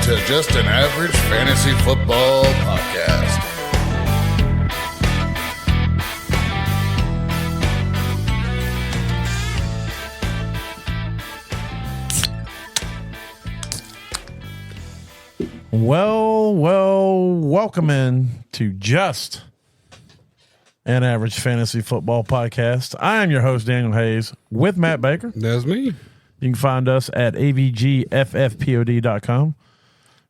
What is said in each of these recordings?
to Just an Average Fantasy Football Podcast. Welcome in to Just an Average Fantasy Football Podcast. I am your host, Daniel Hayes, with Matt Baker. That's me. You can find us at avgffpod.com.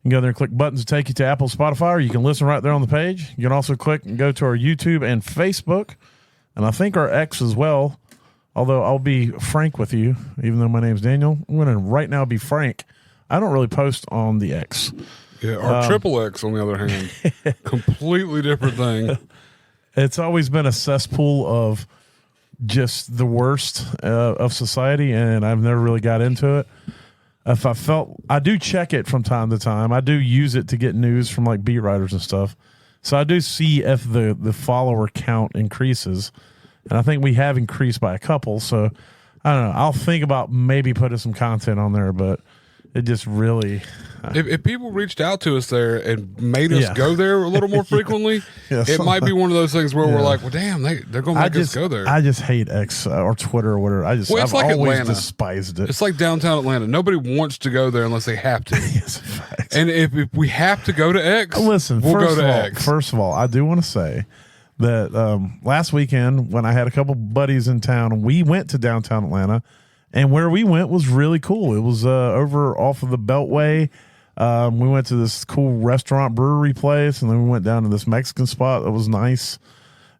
You can go there and click buttons to take you to Apple, Spotify, or you can listen right there on the page. You can also click and go to our YouTube and Facebook, and I think our X as well. Although I'll be frank with you, even though my name's Daniel, I'm going to right now be frank. I don't really post on the X. Yeah, our triple X, on the other hand, completely different thing. It's always been a cesspool of just the worst of society, and I've never really got into it. If I do check it from time to time. I do use it to get news from like beat writers and stuff. So I do see if the follower count increases, and I think we have increased by a couple. So I don't know. I'll think about maybe putting some content on there, but it just really. If people reached out to us there and made us go there a little more frequently, it might be one of those things where we're like, well, damn, they're going to make us go there. I just hate X or Twitter or whatever. I've like always Atlanta. despised it. It's like downtown Atlanta. Nobody wants to go there unless they have to. Yes, facts. And if we have to go to X, listen, we'll go to X. First of all, I do want to say that last weekend when I had a couple buddies in town, we went to downtown Atlanta, and where we went was really cool. It was over off of the Beltway. We went to this cool restaurant brewery place, and then we went down to this Mexican spot that was nice,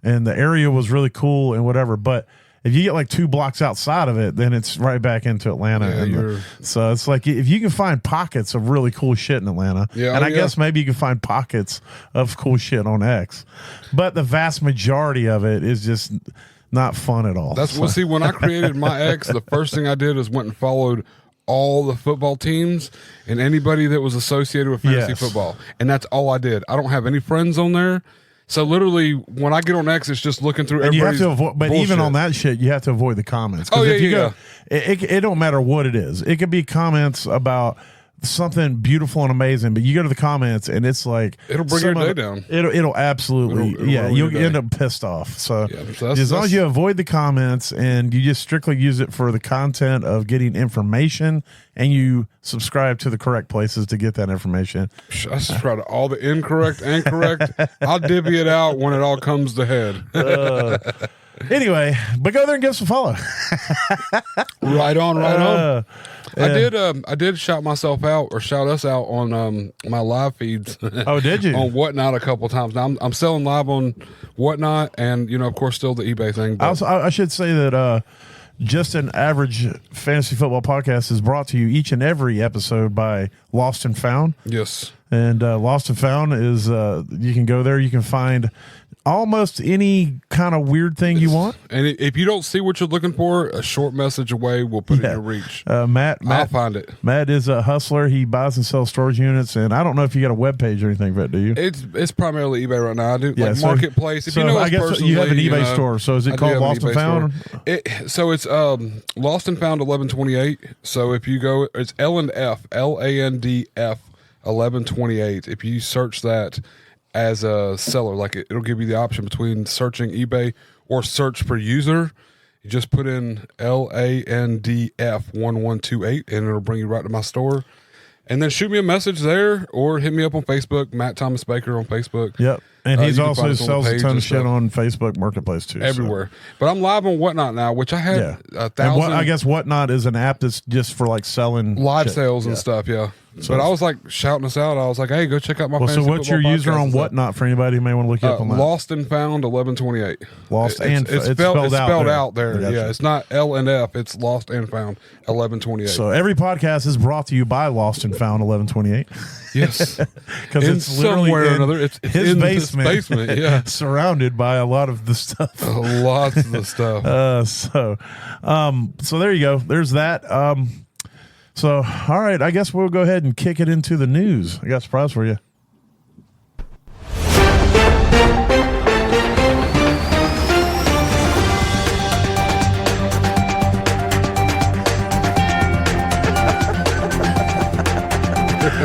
and the area was really cool and whatever. But if you get like 2 blocks outside of it, then it's right back into Atlanta. So it's like if you can find pockets of really cool shit in Atlanta, and I guess maybe you can find pockets of cool shit on X, but the vast majority of it is just not fun at all. Well, see, when I created my X, the first thing I did was went and followed all the football teams and anybody that was associated with fantasy football. And that's all I did. I don't have any friends on there. So literally when I get on X, it's just looking through everybody's but bullshit. Even on that shit, you have to avoid the comments. It don't matter what it is. It could be comments about something beautiful and amazing, but you go to the comments and it's like it'll bring your day down. It'll absolutely you'll end up pissed off. So as long as you avoid the comments and you just strictly use it for the content of getting information, and you subscribe to the correct places to get that information. I subscribe to all the incorrect and correct. I'll divvy it out when it all comes to head. Anyway, but go there and give us a follow. Right on. I did shout myself out or shout us out on my live feeds. Oh, did you? On Whatnot a couple of times. Now I'm selling live on Whatnot, and of course still the eBay thing. I should say that Just an Average Fantasy Football Podcast is brought to you each and every episode by Lost and Found. Yes. And Lost and Found is you can go there, you can find almost any kind of weird thing you want. And if you don't see what you're looking for, a short message away will put it in your reach. Matt, I'll find it. Matt is a hustler. He buys and sells storage units, and I don't know if you got a web page or anything for it, do you? It's primarily eBay right now. I do Marketplace. If you know, I guess you have an eBay store. So is it called Lost and Found? So it's Lost and Found 1128. So if you go, it's L&F, LANDF 1128. If you search that as a seller, like it'll give you the option between searching eBay or search per user. You just put in LANDF 1128 and it'll bring you right to my store. And then shoot me a message there or hit me up on Facebook, Matt Thomas Baker on Facebook. Yep. And he's also sells a ton of shit on Facebook Marketplace too. Everywhere. So. But I'm live on Whatnot now, which I had 1,000. I guess Whatnot is an app that's just for like selling live sales and stuff, So but I was like shouting us out. I was like, hey, go check out my fantasy so what's your user on Whatnot for anybody who may want to look you up on that? Lost and Found 1128. It's spelled out there. Yeah, it's not L and F. It's Lost and Found 1128. So every podcast is brought to you by Lost and Found 1128. Yes. Because it's literally somewhere or another. It's his in basement. Yeah. Surrounded by a lot of the stuff. Lots of the stuff. So there you go. There's that. So, all right, I guess we'll go ahead and kick it into the news. I got a surprise for you.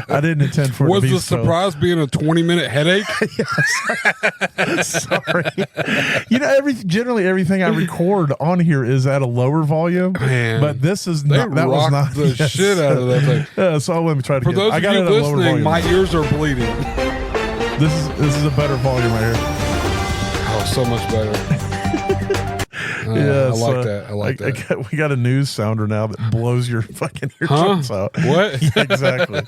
I didn't intend for it Was to be the surprise being a 20-minute headache? Sorry. Generally everything I record on here is at a lower volume. Man, but this is they not. That was not the shit out of that thing. So let me try to. For those of you listening, my ears are bleeding. This is a better volume right here. Oh, so much better. Yeah, I like that. I like that. We got a news sounder now that blows your fucking eardrums out. What? Yeah, exactly.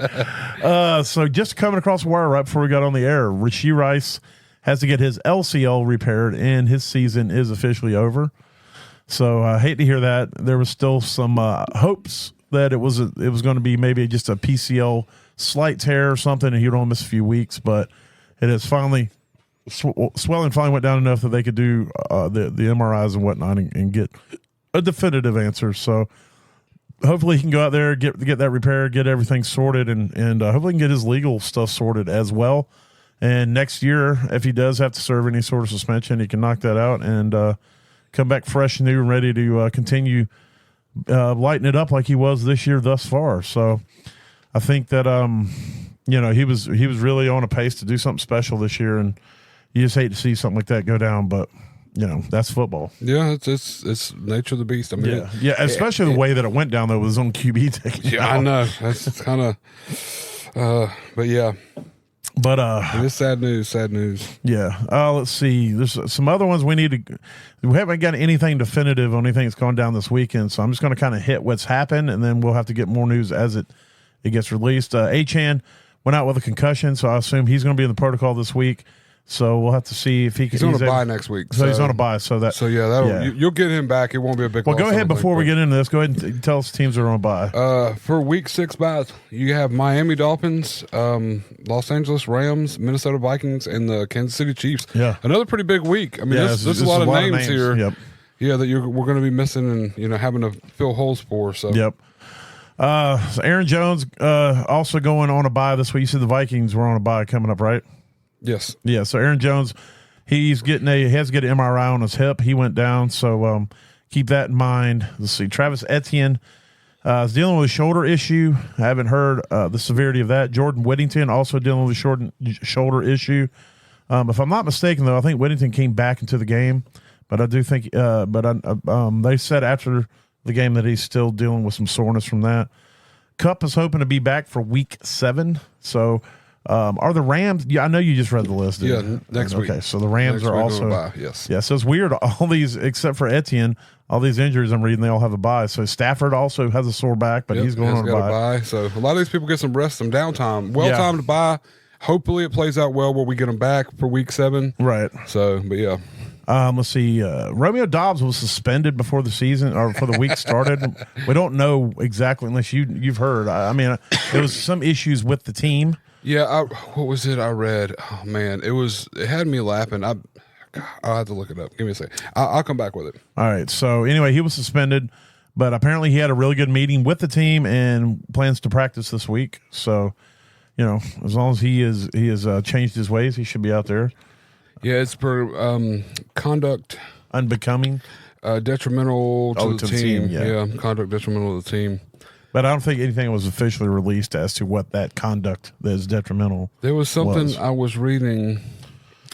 So just coming across the wire right before we got on the air, Rashee Rice has to get his LCL repaired, and his season is officially over. So I hate to hear that. There was still some hopes that it was going to be maybe just a PCL slight tear or something, and he'd only miss a few weeks, but it has finally. Swelling finally went down enough that they could do the MRIs and whatnot and get a definitive answer. So hopefully he can go out there, get that repaired, get everything sorted, and hopefully he can get his legal stuff sorted as well. And next year, if he does have to serve any sort of suspension, he can knock that out and come back fresh, new, and ready to continue lighting it up like he was this year thus far. So I think that he was really on a pace to do something special this year, and you just hate to see something like that go down, but that's football. Yeah, it's nature of the beast. I mean, especially the way that it went down though with his own QB taking. Yeah, I know that's kind of, but yeah, but it's sad news. Sad news. Yeah. Let's see. There's some other ones we need to. We haven't got anything definitive on anything that's gone down this weekend, so I'm just going to kind of hit what's happened, and then we'll have to get more news as it gets released. Achan went out with a concussion, so I assume he's going to be in the protocol this week. So we'll have to see if he can. He's on a bye next week. So he's on a bye. So you'll get him back. It won't be a big. Well, go ahead before we get into this. Go ahead and tell us teams are on a bye. For week 6 byes, you have Miami Dolphins, Los Angeles Rams, Minnesota Vikings, and the Kansas City Chiefs. Yeah, another pretty big week. I mean, there's a lot of names here. Yep. Yeah, that we're going to be missing and having to fill holes for. So yep. So Aaron Jones also going on a bye this week. You said the Vikings were on a bye coming up, right? Yes. Yeah. So Aaron Jones, he has to get an MRI on his hip. He went down. So keep that in mind. Let's see. Travis Etienne is dealing with a shoulder issue. I haven't heard the severity of that. Jordan Whittington also dealing with a shoulder issue. If I'm not mistaken, though, I think Whittington came back into the game. But I do think, they said after the game that he's still dealing with some soreness from that. Kupp is hoping to be back for week 7. So. Are the Rams? Yeah, I know you just read the list. Next week. Okay, so the Rams are also. Yes. Yeah, so it's weird. All these, except for Etienne, all these injuries I'm reading, they all have a bye. So Stafford also has a sore back, but he's going on a bye. So a lot of these people get some rest, some downtime. Well-timed bye. Hopefully it plays out well where we get them back for week 7. Right. So, but yeah. Let's see. Romeo Doubs was suspended before the season or for the week started. We don't know exactly unless you've heard. I mean, there was some issues with the team. Yeah, what was it I read? Oh man, it had me laughing. I'll have to look it up. Give me a second. I'll come back with it. All right. So anyway, he was suspended, but apparently he had a really good meeting with the team and plans to practice this week. So, as long as he has changed his ways, he should be out there. Yeah, it's for conduct unbecoming, detrimental to the team. Yeah, conduct detrimental to the team. But I don't think anything was officially released as to what that conduct that is detrimental. There was something I was reading.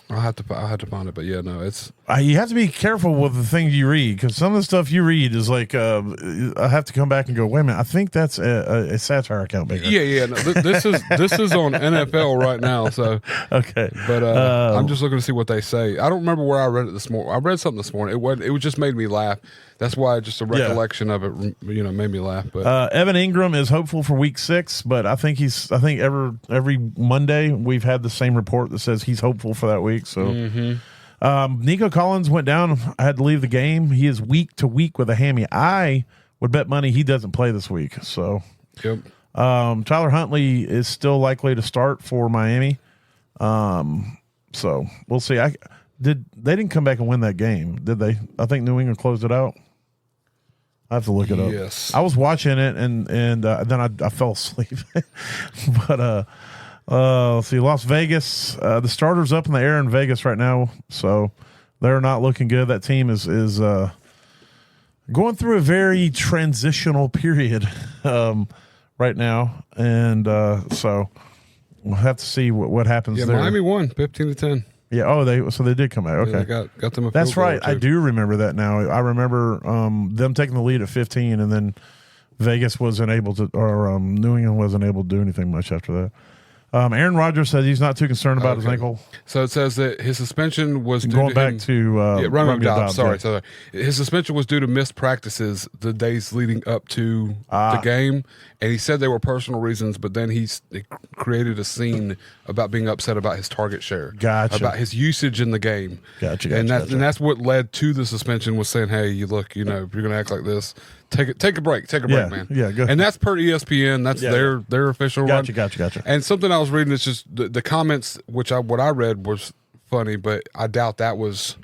I'll have to find it, but yeah, no, it's. You have to be careful with the things you read because some of the stuff you read is like I have to come back and go, wait a minute, I think that's a satire account maker. Yeah. No, this is on NFL right now, so okay. But I'm just looking to see what they say. I don't remember where I read it this morning. I read something this morning. It just made me laugh. That's why just a recollection of it, made me laugh. But Evan Ingram is hopeful for week 6, but I think every Monday we've had the same report that says he's hopeful for that week. So. Mm-hmm. Nico Collins went down. I had to leave the game. He is week to week with a hammy. I would bet money he doesn't play this week. So, yep. Tyler Huntley is still likely to start for Miami. So we'll see. They didn't come back and win that game, did they? I think New England closed it out. I have to look it up. Yes. I was watching it and then I fell asleep. But let's see, Las Vegas. The starter's up in the air in Vegas right now, so they're not looking good. That team is going through a very transitional period right now, and so we'll have to see what happens Yeah, there. Miami won 15-10. Yeah. Oh, they did come back. Okay, Yeah, they got them. That's right. I do remember that now. I remember them taking the lead at 15, and then Vegas wasn't able to, or New England wasn't able to do anything much after that. Aaron Rodgers said he's not too concerned about his ankle. So it says that his suspension was due going to back him, to Romeo Dobbs. Dobbs. Sorry. His suspension was due to missed practices the days leading up to the game, and he said they were personal reasons. But then he created a scene about being upset about his target share, about his usage in the game. And that's what led to the suspension. Was saying, hey, if you're going to act like this, take a break, man. Yeah, good. And that's per ESPN. That's their official run. Gotcha. And something I was reading is just the comments, what I read was funny, but I doubt that was.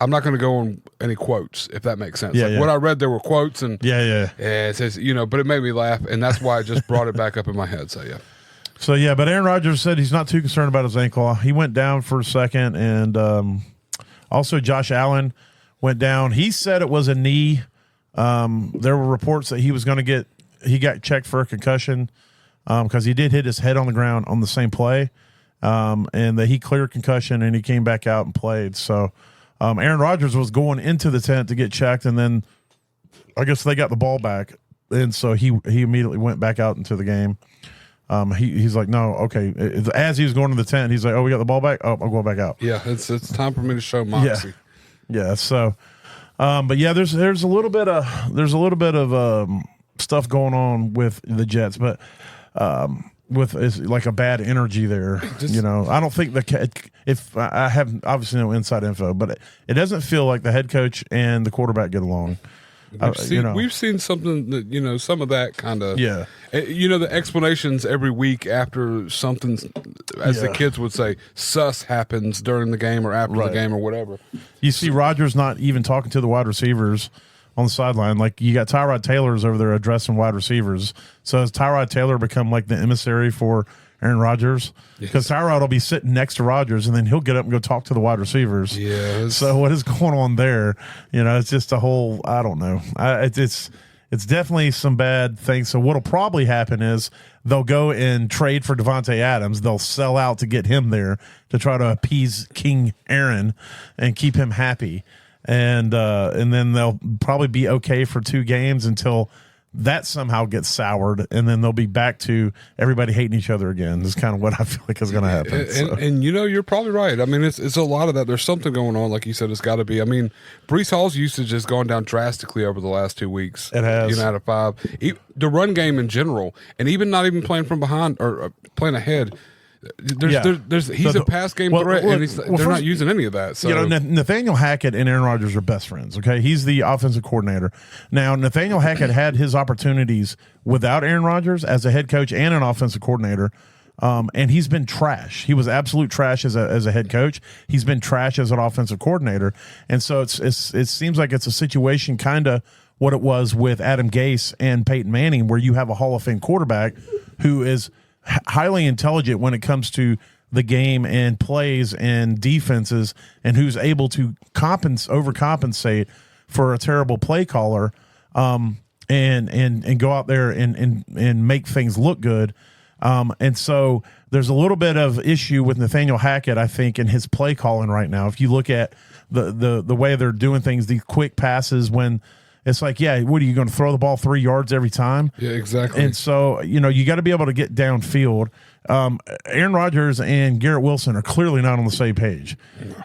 I'm not going to go on any quotes, if that makes sense. What I read, there were quotes, and it says, but it made me laugh, and that's why I just brought it back up in my head. So but Aaron Rodgers said he's not too concerned about his ankle. He went down for a second, and also Josh Allen went down. He said it was a knee. There were reports that he got checked for a concussion because he did hit his head on the ground on the same play, and that he cleared concussion and he came back out and played. So Aaron Rodgers was going into the tent to get checked, and then I guess they got the ball back, and so he immediately went back out into the game. He's like, no, okay. As he was going to the tent, he's like, oh, we got the ball back. Oh, I'm going back out. Yeah, it's time for me to show moxie. Yeah. So. But yeah, there's a little bit of stuff going on with the Jets, but with it's like a bad energy there. I don't think if I have obviously no inside info, but it doesn't feel like the head coach and the quarterback get along. We've seen something that some of that kind of the explanations every week after something, as the kids would say, sus happens during the game or after the game or whatever. You see Rodgers not even talking to the wide receivers on the sideline. Like, you got Tyrod Taylor's over there addressing wide receivers. So has Tyrod Taylor become like the emissary for Aaron Rodgers? Because Tyrod will be sitting next to Rodgers, and then he'll get up and go talk to the wide receivers. So what is going on there? It's just a whole, I don't know. It's definitely some bad things. So what'll probably happen is they'll go and trade for Devontae Adams. They'll sell out to get him there to try to appease King Aaron and keep him happy. And then they'll probably be okay for 2 games until that somehow gets soured, and then they'll be back to everybody hating each other again. Is kind of what I feel like is going to happen. And you're probably right. I mean, it's a lot of that. There's something going on, like you said. It's got to be. I mean, Breece Hall's usage has gone down drastically over the last 2 weeks. It has. Out of 5. The run game in general, and even not even playing from behind or playing ahead. He's a pass game threat, and they're not using any of that. So Nathaniel Hackett and Aaron Rodgers are best friends. Okay, he's the offensive coordinator. Now, Nathaniel Hackett had his opportunities without Aaron Rodgers as a head coach and an offensive coordinator, and he's been trash. He was absolute trash as a head coach. He's been trash as an offensive coordinator, and so it seems like it's a situation kind of what it was with Adam Gase and Peyton Manning, where you have a Hall of Fame quarterback who is highly intelligent when it comes to the game and plays and defenses, and who's able to overcompensate for a terrible play caller, and go out there and make things look good. And so there's a little bit of issue with Nathaniel Hackett, I think, in his play calling right now. If you look at the way they're doing things, these quick passes when it's like, what are you going to throw the ball 3 yards every time? Yeah, exactly. And so, you got to be able to get downfield. Aaron Rodgers and Garrett Wilson are clearly not on the same page.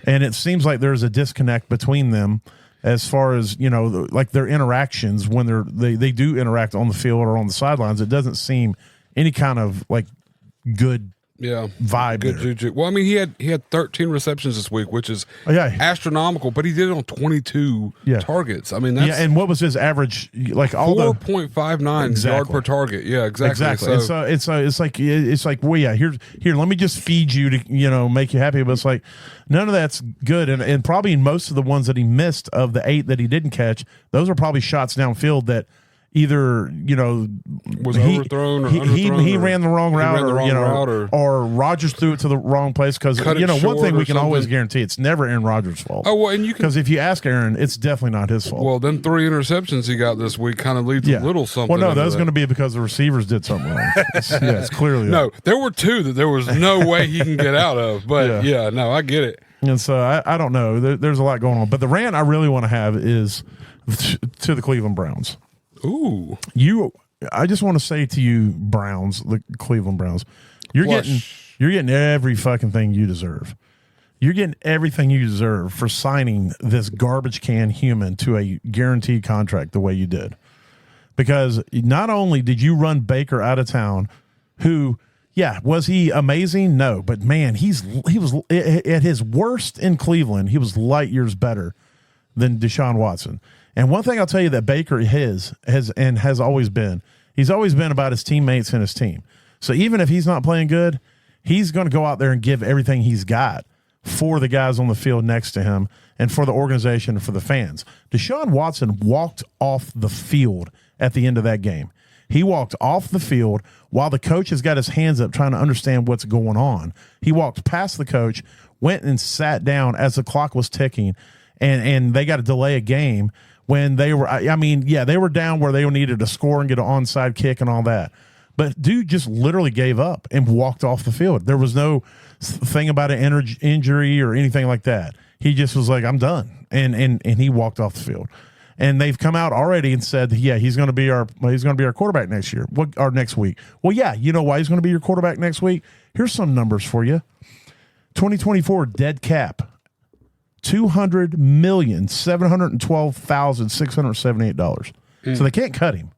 And it seems like there's a disconnect between them as far as, like their interactions when they do interact on the field or on the sidelines. It doesn't seem any kind of like good vibe. Good juju. Well, I mean, he had 13 receptions this week, which is astronomical, but he did it on 22 targets. I mean, that's and what was his average? Like all 4.59 yard per target. Yeah, exactly. So it's like here. Let me just feed you to make you happy. But it's like none of that's good, and probably most of the ones that he missed of the 8 that he didn't catch, those are probably shots downfield that either was overthrown or underthrown. He ran the wrong route, or Rodgers threw it to the wrong place because one thing we can always guarantee, it's never Aaron Rodgers' fault. Oh well, and because if you ask Aaron, it's definitely not his fault. Well, then 3 interceptions he got this week kind of leads a little something. Well, no, that's going to be because the receivers did something wrong. It's clearly no. There were 2 that there was no way he can get out of. But no, I get it. And so I don't know. There's a lot going on. But the rant I really want to have is to the Cleveland Browns. Ooh. I just want to say to you, Browns, the Cleveland Browns, you're getting every fucking thing you deserve. You're getting everything you deserve for signing this garbage can human to a guaranteed contract the way you did. Because not only did you run Baker out of town, who, was he amazing? No, but man, he was at his worst in Cleveland. He was light years better than Deshaun Watson. And one thing I'll tell you that Baker has always been, he's always been about his teammates and his team. So even if he's not playing good, he's going to go out there and give everything he's got for the guys on the field next to him and for the organization and for the fans. Deshaun Watson walked off the field at the end of that game. He walked off the field while the coach has got his hands up trying to understand what's going on. He walked past the coach, went and sat down as the clock was ticking, and they got to delay a game when they were, they were down where they needed to score and get an onside kick and all that. But dude just literally gave up and walked off the field. There was no thing about an injury or anything like that. He just was like, I'm done. And he walked off the field. And they've come out already and said, he's going to be our quarterback next year, or next week. Well, you know why he's going to be your quarterback next week? Here's some numbers for you. 2024 dead cap, $200,712,678. So they can't cut him.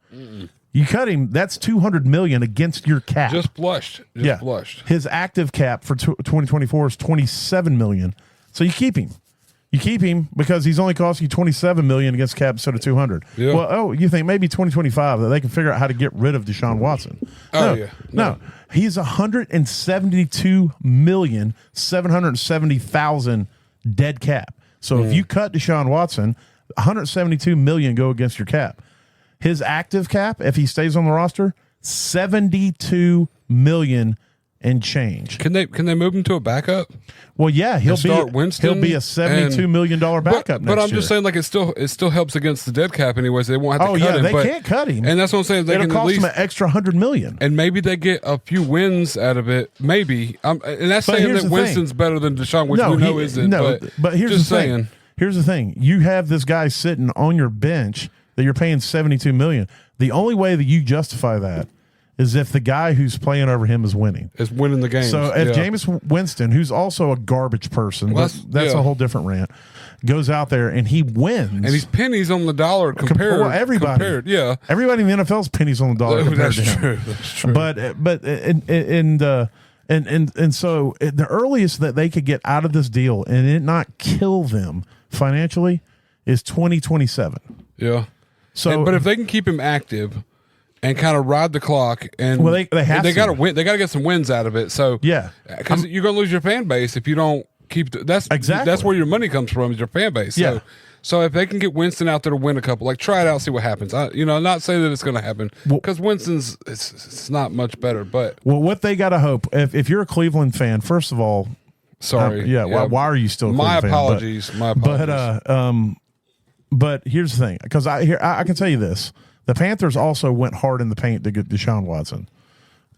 You cut him, that's $200 million against your cap. Just flushed. Flushed. His active cap for 2024 is $27 million. So you keep him. You keep him because he's only costing you $27 million against cap instead of $200. Yeah. Well, you think maybe 2025 that they can figure out how to get rid of Deshaun Watson? No. He's $172,770,000 dead cap. So if you cut Deshaun Watson, $172 million go against your cap. His active cap, if he stays on the roster, $72 million and change. Can they move him to a backup? Well, yeah, he'll be a $72 million backup. But I'm just saying, like it still helps against the dead cap anyways. They won't have to cut him. They can't cut him, and that's what I'm saying. They It'll can cost at least him an extra $100 million, and maybe they get a few wins out of it. Maybe, and that's saying that Winston's better than Deshaun, which we know isn't. But here's the thing. Here's the thing: you have this guy sitting on your bench that you're paying $72 million. The only way that you justify that is if the guy who's playing over him is winning. Is winning the game. So if Jameis Winston, who's also a garbage person, that's a whole different rant, goes out there and he wins. And he's pennies on the dollar compared. Well, everybody. Everybody in the NFL is pennies on the dollar compared to him. That's true. But so the earliest that they could get out of this deal and it not kill them financially is 2027. Yeah. So, but if they can keep him active and kind of ride the clock, and they got to win. They got to get some wins out of it. So because you're going to lose your fan base if you don't keep. That's where your money comes from, is your fan base. Yeah. So if they can get Winston out there to win a couple, like try it out, see what happens. Not say that it's going to happen because Winston's it's not much better. But what they got to hope if you're a Cleveland fan, first of all, sorry, why are you still? My apologies. My apologies. But here's the thing, because I can tell you this. The Panthers also went hard in the paint to get Deshaun Watson.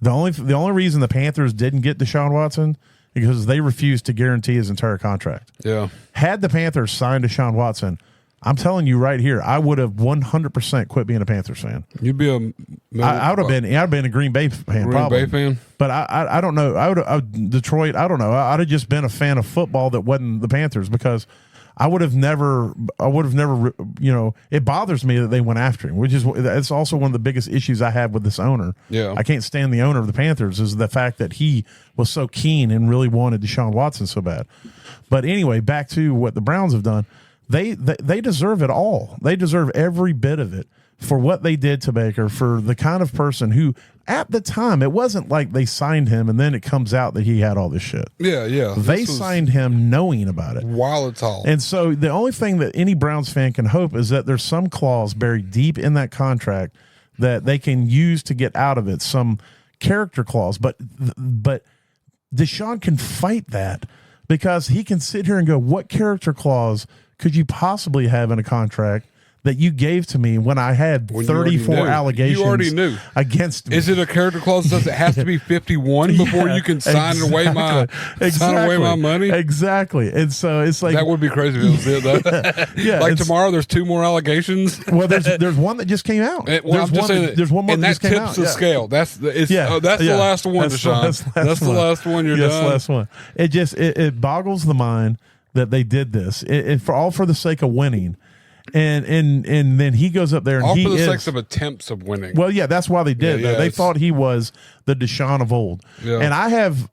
The only reason the Panthers didn't get Deshaun Watson is because they refused to guarantee his entire contract. Yeah. Had the Panthers signed Deshaun Watson, I'm telling you right here, I would have 100% quit being a Panthers fan. You'd be I'd have been a Green Bay fan. Bay fan. But I don't know. Detroit. I don't know. I'd have just been a fan of football that wasn't the Panthers because I would have never, it bothers me that they went after him, it's also one of the biggest issues I have with this owner. Yeah. I can't stand the owner of the Panthers is the fact that he was so keen and really wanted Deshaun Watson so bad. But anyway, back to what the Browns have done. They deserve it all. They deserve every bit of it for what they did to Baker, for the kind of person who, at the time, it wasn't like they signed him and then it comes out that he had all this shit. Yeah. They signed him knowing about it. While it's all. And so the only thing that any Browns fan can hope is that there's some clause buried deep in that contract that they can use to get out of it, some character clause. But Deshaun can fight that because he can sit here and go, what character clause could you possibly have in a contract that you gave to me when I had 34 allegations you already knew against me? Is it a character clause? Does it have to be 51 before you can sign away my money? Exactly. And so it's like, that would be crazy if it was it, though. Yeah, like tomorrow there's 2 more allegations. Well, there's one that just came out. There's one more and that just came tips out. the scale. That's the last one, Deshaun. That's the last one. You're done. Last one. It just it boggles the mind that they did this. It for the sake of winning. And then he goes up there and all he for the is, sake of attempts of winning. Well, yeah, that's why they did. Yeah, they thought he was the Deshaun of old. Yeah. And I have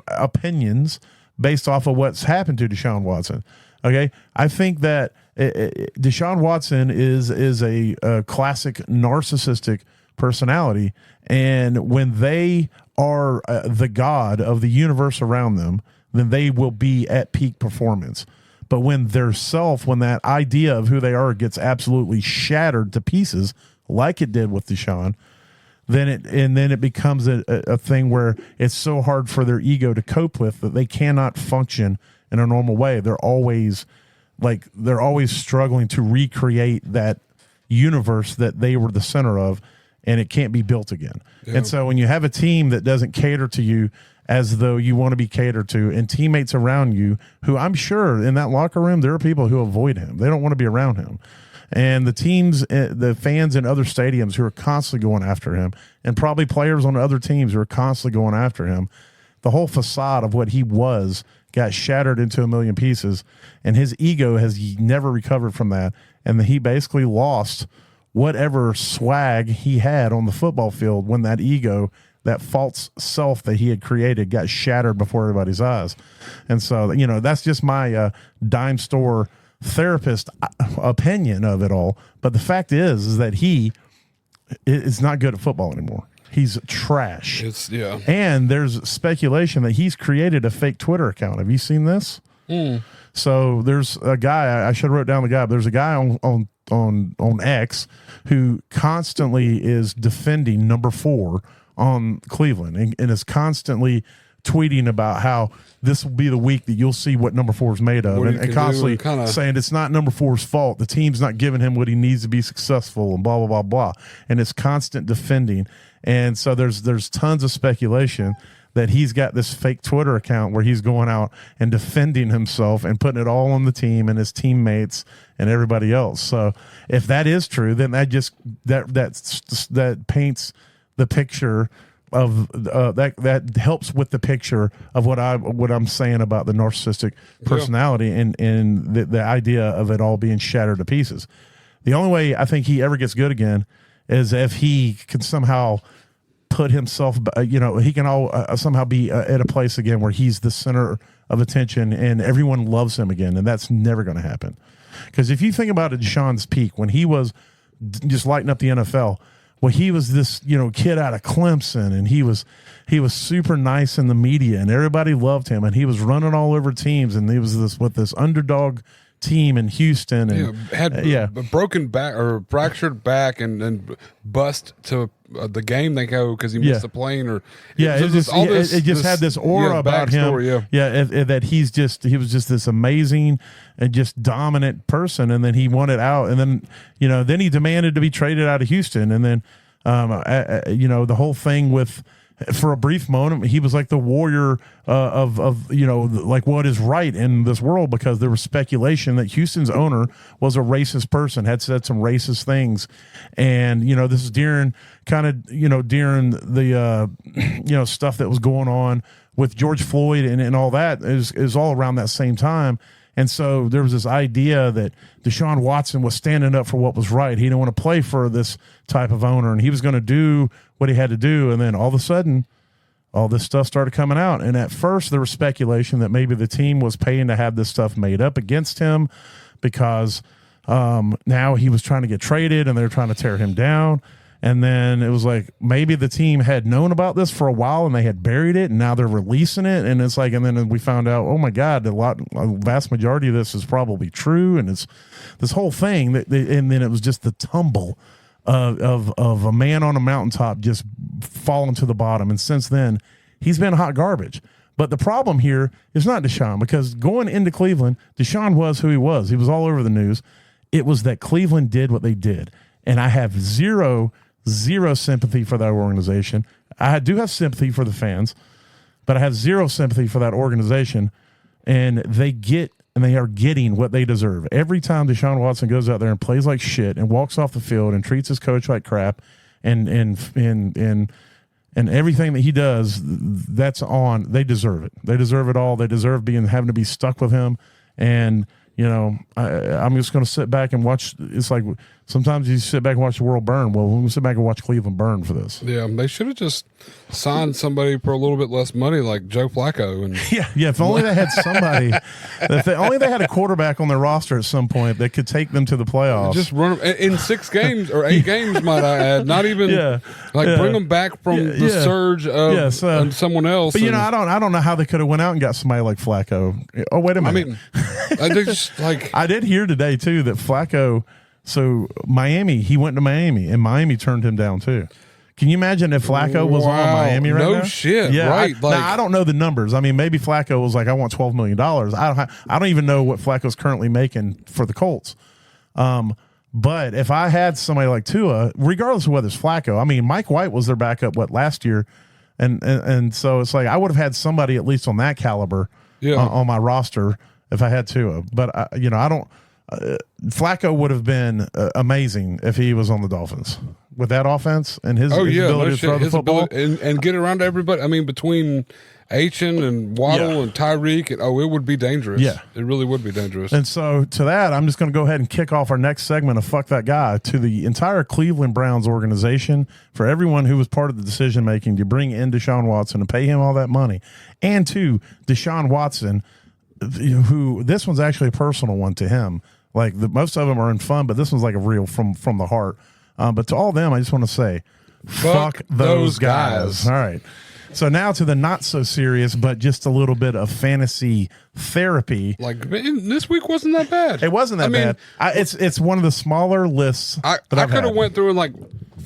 opinions based off of what's happened to Deshaun Watson. Okay, I think that Deshaun Watson is a classic narcissistic personality, and when they are the god of the universe around them, then they will be at peak performance. But when when that idea of who they are gets absolutely shattered to pieces, like it did with Deshaun, then it becomes a thing where it's so hard for their ego to cope with that they cannot function in a normal way. They're always struggling to recreate that universe that they were the center of, and it can't be built again. Yeah. And so when you have a team that doesn't cater to you as though you want to be catered to, and teammates around you who, I'm sure in that locker room, there are people who avoid him. They don't want to be around him. And the teams, the fans in other stadiums who are constantly going after him, and probably players on other teams who are constantly going after him, the whole facade of what he was got shattered into a million pieces, and his ego has never recovered from that. And he basically lost whatever swag he had on the football field when that ego, that false self that he had created, got shattered before everybody's eyes. And so, that's just my dime store therapist opinion of it all. But the fact is that he is not good at football anymore. He's trash. And there's speculation that he's created a fake Twitter account. Have you seen this? So there's a guy, I should have wrote down the guy, but there's a guy on X who constantly is defending number 4 on Cleveland and is constantly tweeting about how this will be the week that you'll see what number 4 is made of, and constantly saying it's not number 4's fault. The team's not giving him what he needs to be successful, and blah, blah, blah, blah. And it's constant defending. And so there's tons of speculation that he's got this fake Twitter account where he's going out and defending himself and putting it all on the team and his teammates and everybody else. So if that is true, then that paints the picture of that helps with the picture of what I'm saying about the narcissistic personality and the idea of it all being shattered to pieces. The only way I think he ever gets good again is if he can somehow put himself, he can somehow be at a place again where he's the center of attention and everyone loves him again, and that's never going to happen. Because if you think about it, Deshaun's peak when he was just lighting up the NFL. Well, he was this, kid out of Clemson, and he was super nice in the media, and everybody loved him, and he was running all over teams, and he was this underdog team in Houston, and had a broken back or fractured back, and bust to the game they go because he missed the plane, or it just had this aura about him, that he was just this amazing and just dominant person, and then he wanted out, and then then he demanded to be traded out of Houston, and then the whole thing with. For a brief moment, he was like the warrior of like what is right in this world, because there was speculation that Houston's owner was a racist person, had said some racist things, and this is during the stuff that was going on with George Floyd and all that is all around that same time. And so there was this idea that Deshaun Watson was standing up for what was right. He didn't want to play for this type of owner, and he was going to do what he had to do. And then all of a sudden, all this stuff started coming out. And at first, there was speculation that maybe the team was paying to have this stuff made up against him because now he was trying to get traded and they were trying to tear him down. And then it was like maybe the team had known about this for a while and they had buried it, and now they're releasing it. And it's like, and then we found out, oh my God, a vast majority of this is probably true. And it's this whole thing and then it was just the tumble of a man on a mountaintop just falling to the bottom. And since then, he's been hot garbage. But the problem here is not Deshaun, because going into Cleveland, Deshaun was who he was. He was all over the news. It was that Cleveland did what they did. And I have zero sympathy for that organization. I do have sympathy for the fans, but I have zero sympathy for that organization. And they are getting what they deserve. Every time Deshaun Watson goes out there and plays like shit and walks off the field and treats his coach like crap and everything that he does, that's on. They deserve it. They deserve it all. They deserve having to be stuck with him. And, I'm just going to sit back and watch. It's like sometimes you sit back and watch the world burn. Well, we're going to sit back and watch Cleveland burn for this. Yeah, they should have just signed somebody for a little bit less money, like Joe Flacco. And yeah. If only they had somebody. If only they had a quarterback on their roster at some point that could take them to the playoffs. Just run them in 6 games or 8 games, might I add. Not even bring them back from the surge of someone else. But I don't know how they could have went out and got somebody like Flacco. Oh, wait a minute. I mean, they just I did hear today too that Flacco. So Miami, he went to Miami, and Miami turned him down too. Can you imagine if Flacco was on Miami right now? No shit. Yeah, right. I don't know the numbers. I mean, maybe Flacco was like, I want $12 million. I don't even know what Flacco's currently making for the Colts. But if I had somebody like Tua, regardless of whether it's Flacco, I mean, Mike White was their backup last year, and so it's like I would have had somebody at least on that caliber on my roster if I had Tua. But I don't. Flacco would have been amazing if he was on the Dolphins with that offense and his ability to throw the football and get around to everybody. I mean, between Achane and Waddle and Tyreek, it would be dangerous. Yeah, it really would be dangerous. And so to that, I'm just going to go ahead and kick off our next segment of Fuck That Guy to the entire Cleveland Browns organization, for everyone who was part of the decision making to bring in Deshaun Watson and pay him all that money, and to Deshaun Watson, who this one's actually a personal one to him. Like most of them are in fun, but this one's like a real from the heart. But to all of them, I just want to say, fuck those guys. All right. So now to the not so serious, but just a little bit of fantasy therapy. Like, man, this week wasn't that bad. It wasn't that bad. It's one of the smaller lists. I could have went through and like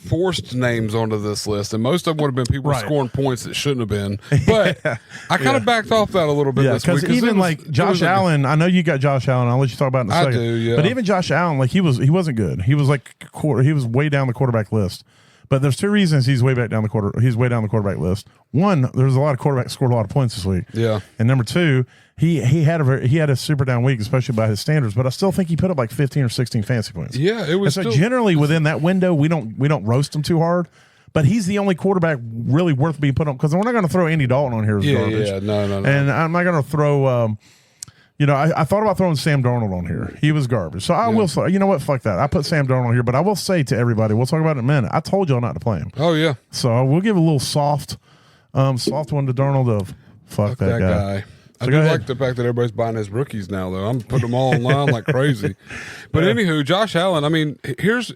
forced names onto this list, and most of them would have been people scoring points that shouldn't have been. But I kind of backed off that a little bit this week. Because even like Josh Allen, I know you got Josh Allen. I'll let you talk about it in a second. I do, yeah. But even Josh Allen, like he wasn't good. He was way down the quarterback list. But there's 2 reasons he's way down the quarterback list. One, there's a lot of quarterbacks scored a lot of points this week. Yeah. And number 2, he had a super down week, especially by his standards. But I still think he put up like 15 or 16 fantasy points. Yeah, it was. And so generally within that window, we don't roast him too hard. But he's the only quarterback really worth being put on, because we're not going to throw Andy Dalton on here as garbage. Yeah, no. And I'm not going to throw. I thought about throwing Sam Darnold on here. He was garbage. So I will say, you know what? Fuck that. I put Sam Darnold on here, but I will say to everybody, we'll talk about it in a minute. I told y'all not to play him. Oh, yeah. So we'll give a little soft one to Darnold of fuck that guy. I do like the fact that everybody's buying his rookies now, though. I'm putting them all online like crazy. But anywho, Josh Allen. I mean, here's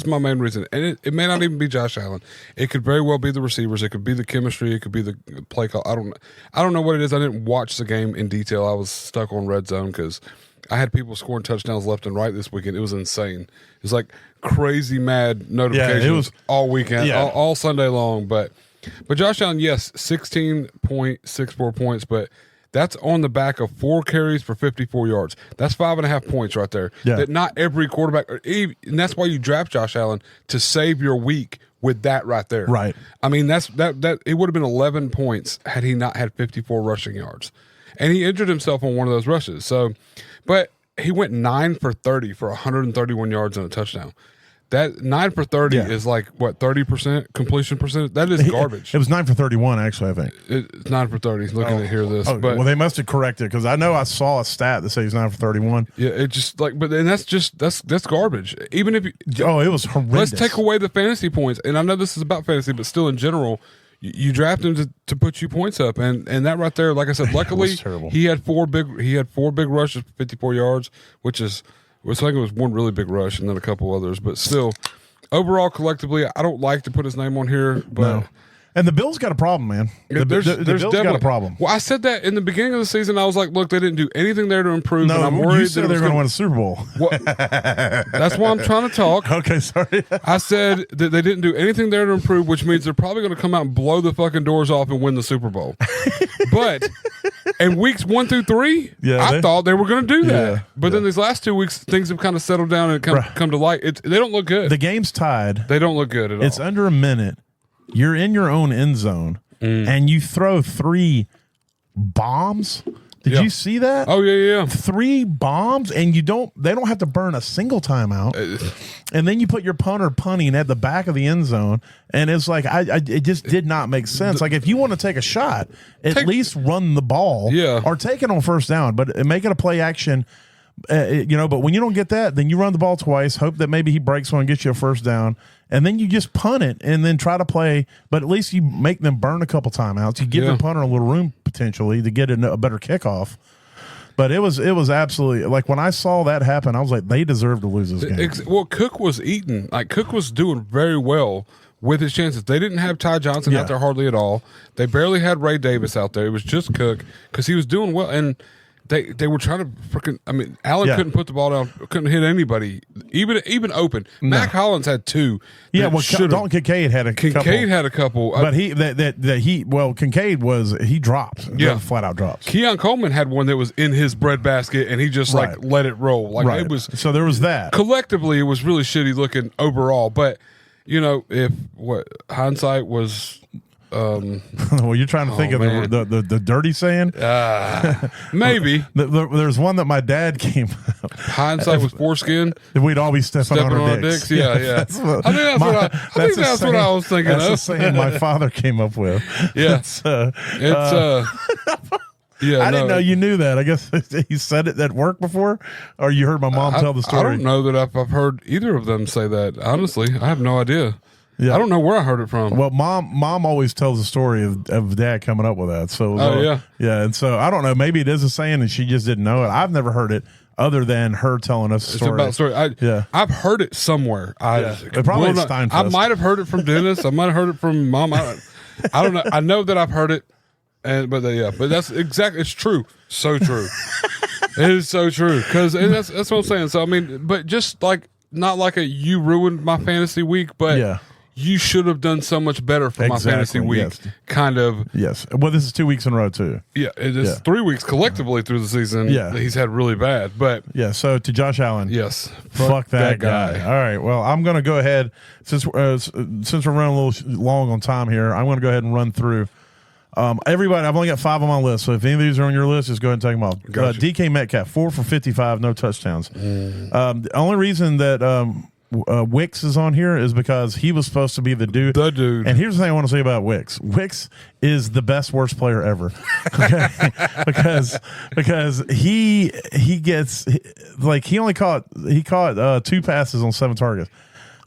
my main reason, and it may not even be Josh Allen. It could very well be the receivers. It could be the chemistry. It could be the play call. I don't know what it is. I didn't watch the game in detail. I was stuck on red zone because I had people scoring touchdowns left and right this weekend. It was insane. It was like crazy mad notifications it was, all weekend, all Sunday long. But Josh Allen, yes, 16.64 points, but that's on the back of 4 carries for 54 yards. That's 5.5 points right there. Yeah. That not every quarterback, and that's why you draft Josh Allen, to save your week with that right there. Right. I mean, that it would have been 11 points had he not had 54 rushing yards, and he injured himself on one of those rushes. So, but he went 9 for 30 for 131 yards and a touchdown. That 9 for 30 is like what, 30% completion percentage? That is garbage. It was 9 for 31, actually. I think it's 9 for 30. Looking at here, this. But, well, they must have corrected, because I know I saw a stat that says 9 for 31. Yeah, it just like, but then that's garbage. Even if it was horrendous. Let's take away the fantasy points, and I know this is about fantasy, but still in general, you draft him to put you points up, and that right there, like I said, luckily he had 4 big rushes for 54 yards, which is. I think it was one really big rush and then a couple others, but still, overall, collectively, I don't like to put his name on here, but And the Bills got a problem, man. The Bills got a problem. Well, I said that in the beginning of the season. I was like, look, they didn't do anything there to improve. No, and I'm worried you said they're going to win a Super Bowl. Well, that's why I'm trying to talk. Okay, sorry. I said that they didn't do anything there to improve, which means they're probably going to come out and blow the fucking doors off and win the Super Bowl. But in weeks 1 through 3, I thought they were going to do that. Yeah, but then these last 2 weeks, things have kind of settled down and come to light. They don't look good. The game's tied. They don't look good at all. It's under a minute. You're in your own end zone, and you throw 3 bombs. Did you see that? Oh, yeah. 3 bombs, and they don't have to burn a single timeout. And then you put your punter punting at the back of the end zone, and it's like it just did not make sense. Like if you want to take a shot, at least run the ball, or take it on first down, but make it a play action. But when you don't get that, then you run the ball twice, hope that maybe he breaks one and gets you a first down, and then you just punt it and then try to play. But at least you make them burn a couple timeouts. You give your punter a little room potentially to get a better kickoff. But it was absolutely like when I saw that happen, I was like, they deserve to lose this game. Well, Cook was eating. Like Cook was doing very well with his chances. They didn't have Ty Johnson out there hardly at all. They barely had Ray Davis out there. It was just Cook because he was doing well. And they were trying to freaking. I mean, Allen couldn't put the ball down. Couldn't hit anybody, even open. No. Mac Hollins had 2. Yeah, well, Dalton Kincaid had a couple. Had a couple, but Kincaid he dropped. Yeah, flat out drops. Keon Coleman had one that was in his breadbasket, and he just like let it roll. Like it was. So there was that. Collectively, it was really shitty looking overall. But if hindsight was. Well, you're trying to think of the dirty saying? Maybe. There's one that my dad came up. Hindsight was foreskin. We'd all be stepping on our dicks. Yeah. I think that's what I was thinking of. That's the saying my father came up with. Yeah. Yeah, I didn't know you knew that. I guess he said it at work before, or you heard my mom tell the story. I don't know that I've heard either of them say that. Honestly, I have no idea. Yeah. I don't know where I heard it from. Well, mom always tells the story of dad coming up with that. So yeah, and so I don't know. Maybe it is a saying, and she just didn't know it. I've never heard it other than her telling us the story. It's about story. I've heard it somewhere. It probably Steinfest. I might have heard it from Dennis. I might have heard it from Mom. I don't know. I know that I've heard it, but that's exactly. It's true. So true. It is so true because that's what I'm saying. So I mean, but just like not like you ruined my fantasy week, but you should have done so much better for my fantasy week. Yes. Kind of. Yes. Well, this is 2 weeks in a row, too. Yeah. It is 3 weeks collectively through the season. Yeah. He's had really bad. But yeah. So to Josh Allen. Yes. Fuck that guy. All right. Well, I'm going to go ahead. Since we're running a little long on time here, I'm going to go ahead and run through. Everybody, I've only got 5 on my list. So if any of these are on your list, just go ahead and take them off. Gotcha. DK Metcalf, 4 for 55, no touchdowns. The only reason that Wicks is on here is because he was supposed to be the dude. The dude. And here's the thing I want to say about Wicks. Wicks is the best worst player ever. Okay? because he gets like he caught 2 passes on 7 targets.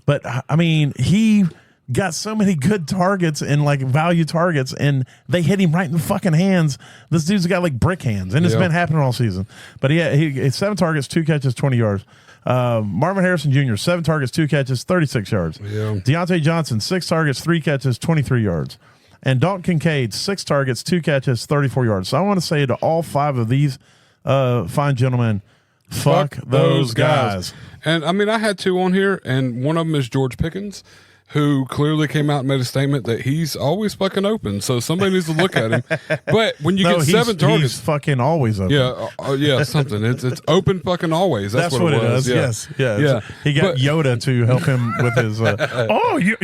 But I mean, he got so many good targets and like value targets, and they hit him right in the fucking hands. This dude's got like brick hands, and it's been happening all season. But he 7 targets, 2 catches, 20 yards. Marvin Harrison Jr., 7 targets, 2 catches, 36 yards. Yeah. Deontay Johnson, 6 targets, 3 catches, 23 yards. And Dalton Kincaid, 6 targets, 2 catches, 34 yards. So I want to say to all 5 of these fine gentlemen, fuck those guys. And I mean, I had 2 on here, and one of them is George Pickens, who clearly came out and made a statement that he's always fucking open. So somebody needs to look at him. But when you get 7 targets, he's fucking always open. Yeah, something. It's open fucking always. That's what it was. Yeah. He got Yoda to help him with his.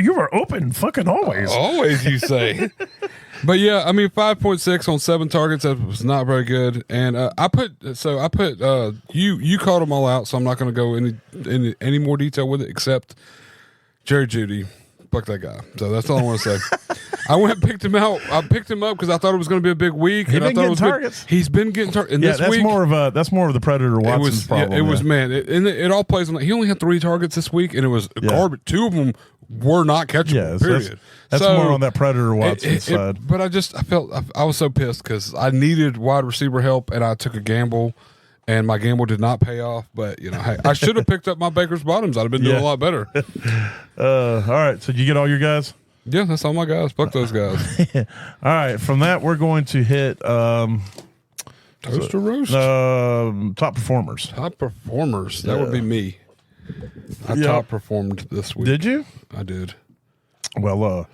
You were open fucking always. Always, you say. But yeah, I mean 5.6 on 7 targets. That was not very good. And I put you called them all out, so I'm not going to go any more detail with it except Jerry Jeudy. Fuck that guy. So that's all I want to say. I went and picked him out. I picked him up because I thought it was going to be a big week. He's been getting targets. He's been getting targets. Yeah, that's more of the Predator Watson's problem. It was man. It all plays on that. He only had 3 targets this week, and it was garbage. 2 of them were not catchable. Yeah, period. That's more on that Predator Watson side. But I was so pissed because I needed wide receiver help, and I took a gamble. And my gamble did not pay off, but hey, I should have picked up my Baker's Bottoms. I'd have been doing a lot better. All right. So did you get all your guys? Yeah, that's all my guys. Fuck those guys. All right. From that, we're going to hit Toast or roast? top performers. Top performers. That would be me. I Yeah. top performed this week. Did you? I did. Well,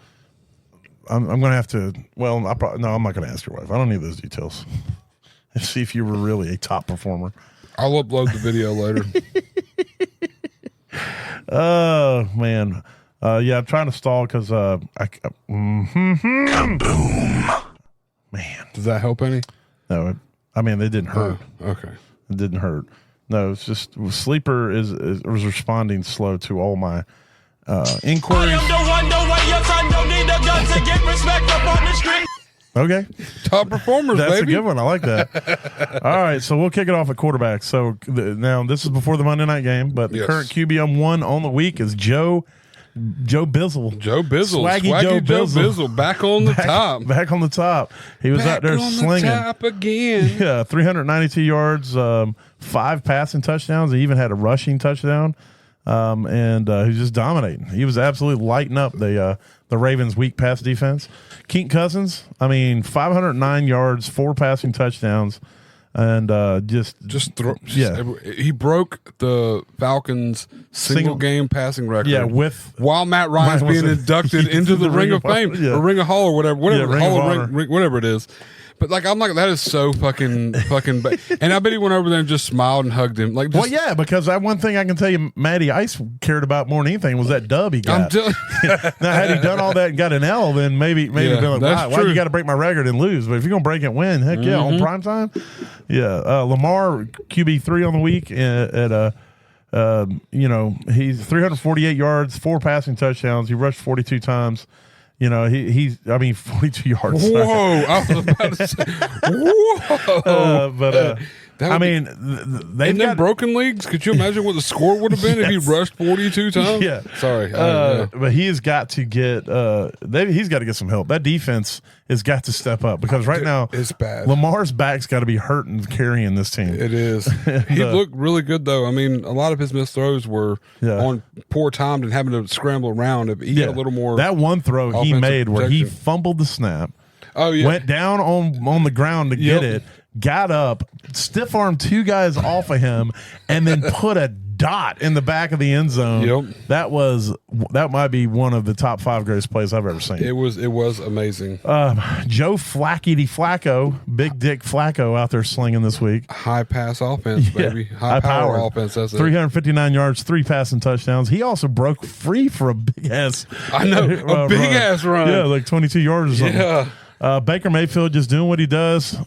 I'm going to have to. Well, I'm not going to ask your wife. I don't need those details. See if you were really a top performer. I'll upload the video later. Oh man, yeah. I'm trying to stall because Kaboom. man. Does that help any? No, I mean they didn't hurt. Okay. It didn't hurt. No, it's just Sleeper was responding slow to all my inquiries. I am the one, the way your son don't need a gun to get respect up on the street. Okay, Top performers, that's baby. a good one. I like that. All right, so we'll kick it off at quarterback. So now this is before the Monday night game, but the Yes. current QB1 on the week is Joe Bizzle. Joe Bizzle. Swaggy Joe Joe Bizzle. Back on the top. Back on the top. He was out Back there on slinging. the top again. Yeah, 392 yards, 5 passing touchdowns. He even had a rushing touchdown, and he was just dominating. He was absolutely lighting up the Ravens' weak pass defense. Keaton Cousins, 509 yards, 4 passing touchdowns, and He broke the Falcons' single game passing record. Yeah, while Matt Ryan's Ryan was being inducted into the Ring of Fame, Yeah. or Ring of Hall, or whatever, Ring of Honor. whatever it is. But I'm like, that is so fucking bad. And I bet he went over there and just smiled and hugged him. Like, well, yeah, because that one thing I can tell you, Matty Ice cared about more than anything was that dub he got. Now, had he done all that and got an L, then maybe been like, why you got to break my record and lose? But if you're gonna break it, and win, heck yeah, on prime time, yeah. Lamar QB3 on the week he's 348 yards, 4 passing touchdowns. He rushed 42 times. He's 42 yards. Whoa! I was about to say, whoa! They've got broken leagues. Could you imagine what the score would have been if he rushed 42 times? Yeah. Sorry. But he has got to get he's got to get some help. That defense has got to step up because right now it's bad. Lamar's back's got to be hurting carrying this team. It is. He looked really good though. A lot of his missed throws were on poor timed and having to scramble around. If he had a little more, that one throw he made where he fumbled the snap. Oh yeah, went down on the ground to get it. Got up, stiff armed 2 guys off of him, and then put a dot in the back of the end zone. Yep. That might be one of the top 5 greatest plays I've ever seen. It was amazing. Joe Flacco, Big Dick Flacco out there slinging this week. High pass offense, baby. High power offense. That's 359 yards, 3 passing touchdowns. He also broke free for a big ass. I know a big ass run. Yeah, like 22 yards or something. Yeah. Baker Mayfield just doing what he does.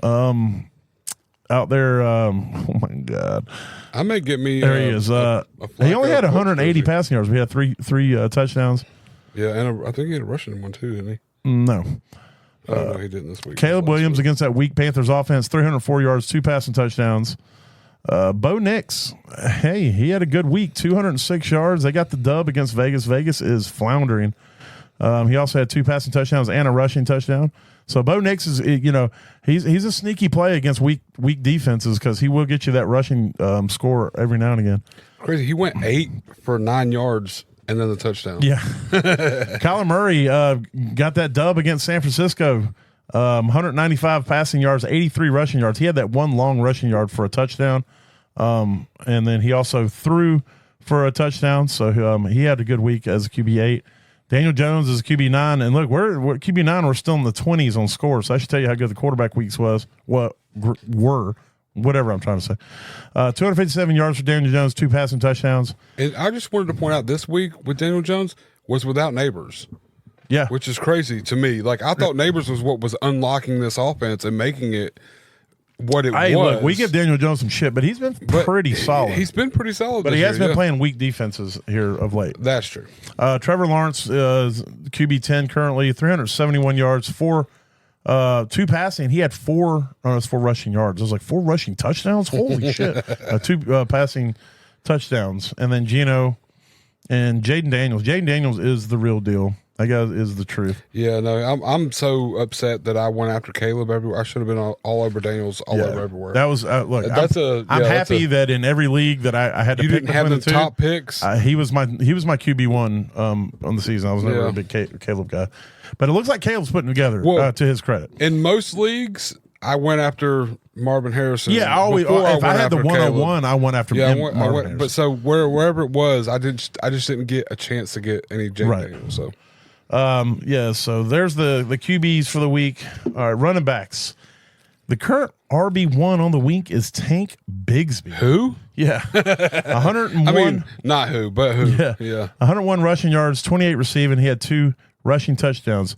Out there, oh my God! I may get me. There he is. He only had 180 passing yards. We had three touchdowns. Yeah, and I think he had a rushing one too, didn't he? No. No, he didn't this week. Caleb Williams against that weak Panthers offense, 304 yards, 2 passing touchdowns. Bo Nix, hey, he had a good week, 206 yards. They got the dub against Vegas. Vegas is floundering. He also had 2 passing touchdowns and a rushing touchdown. So Bo Nix is, he's a sneaky play against weak defenses because he will get you that rushing score every now and again. Crazy. He went 8 for 9 yards and then the touchdown. Yeah. Kyler Murray got that dub against San Francisco. 195 passing yards, 83 rushing yards. He had that one long rushing yard for a touchdown. And then he also threw for a touchdown. So he had a good week as a QB8. Daniel Jones is a QB9, and look, we're QB9. We're still in the 20s on scores. So I should tell you how good the quarterback weeks were. Whatever I'm trying to say. 257 yards for Daniel Jones, 2 passing touchdowns. And I just wanted to point out this week with Daniel Jones was without Neighbors. Yeah, which is crazy to me. Like I thought Neighbors was what was unlocking this offense and making it what it was. Look, we give Daniel Jones some shit, but he's been pretty solid. He's been pretty solid, but he has been playing weak defenses here of late. That's true. Trevor Lawrence is QB10 currently, 371 yards, 2 passing. He had 4 rushing yards. It was like 4 rushing touchdowns. Holy shit! 2 passing touchdowns, and then Geno and Jaden Daniels. Jaden Daniels is the real deal. That guy is the truth. Yeah, no, I'm so upset that I went after Caleb everywhere. I should have been all over Daniels, all over everywhere. That was look. I'm happy that in every league that I had to you pick didn't have the two, top picks. He was my QB1 on the season. I was never a big Caleb guy, but it looks like Caleb's putting together. To his credit, in most leagues, I went after Marvin Harrison. Yeah, I always. If I had the 101, I went after Marvin Harrison. But so wherever it was, I just didn't get a chance to get any Jake Daniels. So. So there's the QBs for the week. All right, running backs. The current RB1 on the week is Tank Bigsby. Who? Yeah. 101. I mean, not who, but who. Yeah. 101 rushing yards, 28 receiving. He had 2 rushing touchdowns.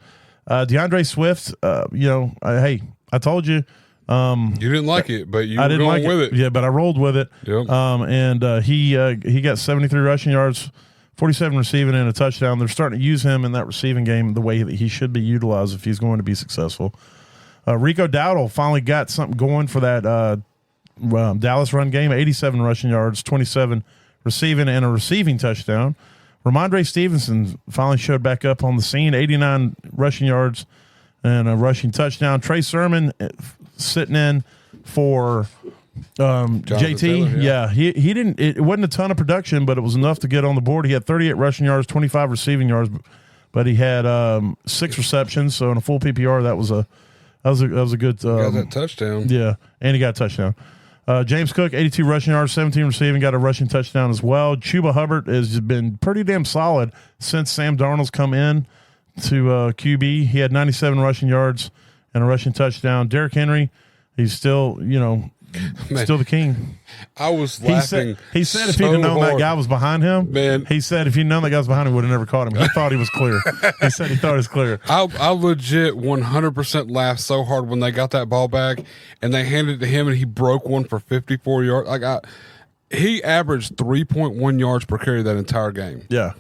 DeAndre Swift, hey, I told you. You didn't like it, but you I were didn't going like with it. it. Yeah, but I rolled with it. Yep. He got 73 rushing yards, 47 receiving, and a touchdown. They're starting to use him in that receiving game the way that he should be utilized if he's going to be successful. Rico Dowdle finally got something going for that Dallas run game. 87 rushing yards, 27 receiving, and a receiving touchdown. Ramondre Stevenson finally showed back up on the scene. 89 rushing yards and a rushing touchdown. Trey Sermon sitting in for JT. Taylor, he didn't. It wasn't a ton of production, but it was enough to get on the board. He had 38 rushing yards, 25 receiving yards, but he had 6 receptions. So in a full PPR, that was a good. Got that touchdown. Yeah, and he got a touchdown. James Cook, 82 rushing yards, 17 receiving, got a rushing touchdown as well. Chuba Hubbard has been pretty damn solid since Sam Darnold's come in to QB. He had 97 rushing yards and a rushing touchdown. Derrick Henry, he's still, still the king. I was laughing. He said if he'd have known that guy was behind him, he said if he'd known that guy was behind him, he would have never caught him. He thought he was clear. He said he thought he was clear. I legit 100% laughed so hard when they got that ball back and they handed it to him and he broke one for 54 yards. He averaged 3.1 yards per carry that entire game. Yeah.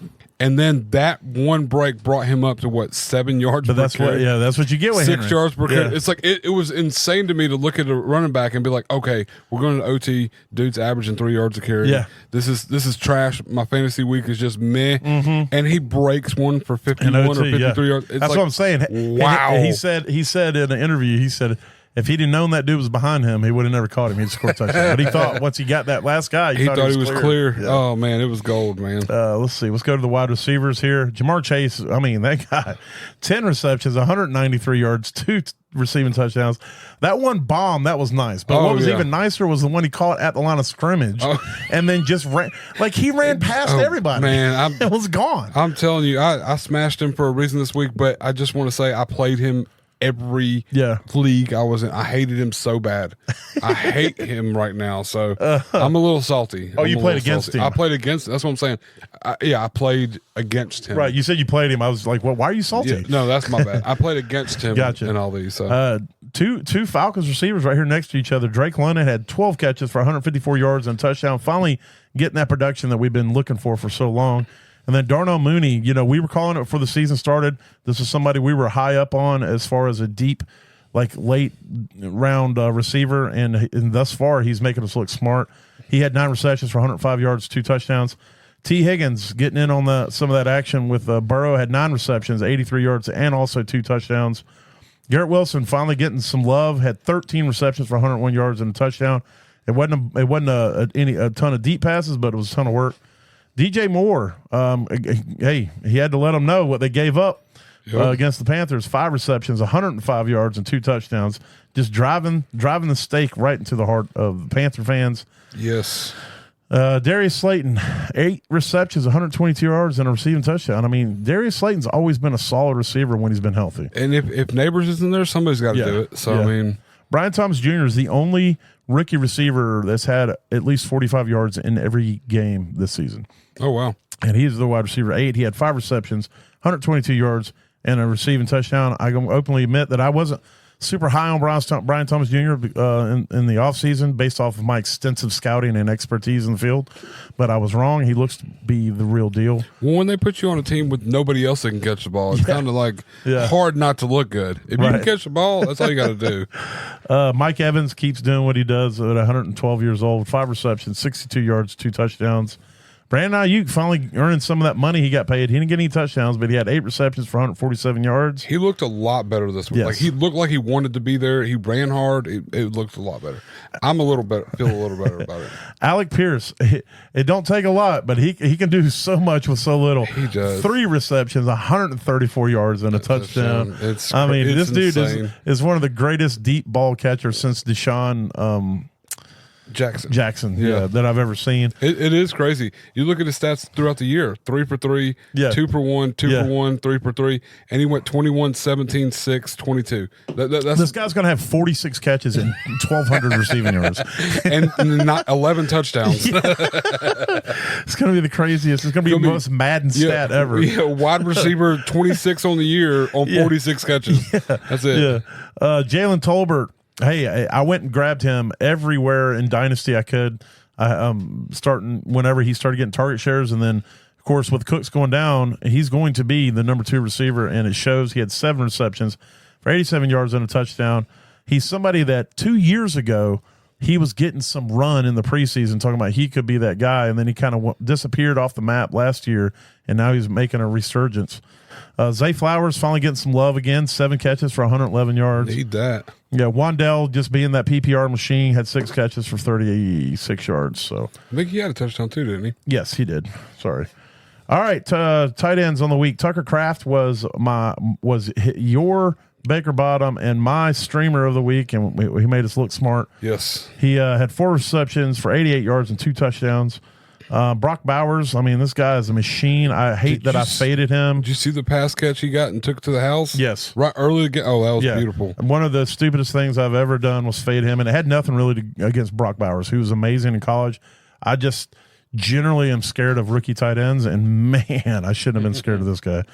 And then that one break brought him up to 7 yards per carry? That's what you get with 6 Henry. yards per carry. Yeah. It's like it was insane to me to look at a running back and be like, okay, we're going to OT. Dude's averaging 3 yards a carry. Yeah. This is trash. My fantasy week is just meh. Mm-hmm. And he breaks one for 51 or 53 yards. It's That's what I'm saying. Wow. And he said in an interview, he said if he'd have known that dude was behind him, he would have never caught him. He'd scored a touchdown. But he thought once he got that last guy, he thought he was clear. Yeah. Oh, man, it was gold, man. Let's see. Let's go to the wide receivers here. Jamar Chase, that guy, 10 receptions, 193 yards, 2 receiving touchdowns. That one bomb, that was nice. But what was even nicer was the one he caught at the line of scrimmage and then just ran. Like, he ran past everybody. Man, it was gone. I'm telling you, I smashed him for a reason this week, but I just want to say I played him every league I was in. I hated him so bad. I hate him right now. So I'm a little salty. You played against him. I played against him. That's what I'm saying. I played against him. Right. You said you played him. I was like, well, why are you salty? Yeah, no, that's my bad. I played against him in all these. So. Two Falcons receivers right here next to each other. Drake London had 12 catches for 154 yards and a touchdown. Finally getting that production that we've been looking for so long. And then Darnell Mooney, we were calling it before the season started. This is somebody we were high up on as far as a deep, late round receiver. And thus far, he's making us look smart. He had 9 receptions for 105 yards, 2 touchdowns. T. Higgins getting in on some of that action with Burrow, had 9 receptions, 83 yards, and also 2 touchdowns. Garrett Wilson finally getting some love, had 13 receptions for 101 yards and a touchdown. It wasn't a ton of deep passes, but it was a ton of work. DJ Moore, he had to let them know what they gave up against the Panthers. 5 receptions, 105 yards, and 2 touchdowns. Just driving the stake right into the heart of the Panther fans. Yes. Darius Slayton, 8 receptions, 122 yards, and a receiving touchdown. Darius Slayton's always been a solid receiver when he's been healthy. And if Neighbors is in there, somebody's got to do it. So, Brian Thomas Jr. is the only rookie receiver that's had at least 45 yards in every game this season. Oh, wow. And he's the wide receiver 8. He had 5 receptions, 122 yards, and a receiving touchdown. I can openly admit that I wasn't super high on Brian Thomas Jr. In the offseason based off of my extensive scouting and expertise in the field. But I was wrong. He looks to be the real deal. Well, when they put you on a team with nobody else that can catch the ball, it's kind of hard not to look good. If you can catch the ball, that's all you got to do. Mike Evans keeps doing what he does at 112 years old, 5 receptions, 62 yards, 2 touchdowns. Brandon Ayuk finally earning some of that money he got paid. He didn't get any touchdowns, but he had 8 receptions for 147 yards. He looked a lot better this week. Yes. Like he looked like he wanted to be there. He ran hard. It looked a lot better. I'm a little better. Feel a little better about it. Alec Pierce, it don't take a lot, but he can do so much with so little. He does. 3 receptions, 134 yards, and a touchdown. It's this dude insane. is one of the greatest deep ball catchers since Deshaun Jackson, that I've ever seen. It is crazy. You look at his stats throughout the year: 3 for 3, 2 for 1, 2 for 1, 3 for 3, and he went 21, 17, 6, 22. That's This guy's going to have 46 catches and 1,200 receiving yards, and not 11 touchdowns. It's going to be the craziest. It's going to be the most Madden stat ever. Yeah, wide receiver 26 on the year on 46 catches. That's it. Yeah, Jalen Tolbert. Hey, I went and grabbed him everywhere in Dynasty I could. Starting whenever he started getting target shares, and then of course with Cooks going down, he's going to be the number 2 receiver, and it shows. He had 7 receptions for 87 yards and a touchdown. He's somebody that 2 years ago he was getting some run in the preseason, talking about he could be that guy, and then he kind of disappeared off the map last year, and now he's making a resurgence. Zay Flowers finally getting some love again, 7 catches for 111 yards. Need that. Yeah, Wandell just being that PPR machine had 6 catches for 36 yards. So I think he had a touchdown too, didn't he? yes, he did. Sorry. All right, tight ends on the week. Tucker Kraft was your Baker Bottom and my streamer of the week, and he made us look smart. Yes. He had 4 receptions for 88 yards and 2 touchdowns. Brock Bowers, I mean, this guy is a machine. I hate that I faded him. Did you see the pass catch he got and took to the house? Yes. Right early again. Oh, that was beautiful. And one of the stupidest things I've ever done was fade him, and it had nothing really against Brock Bowers, who was amazing in college. I just generally am scared of rookie tight ends, and man, I shouldn't have been scared of this guy.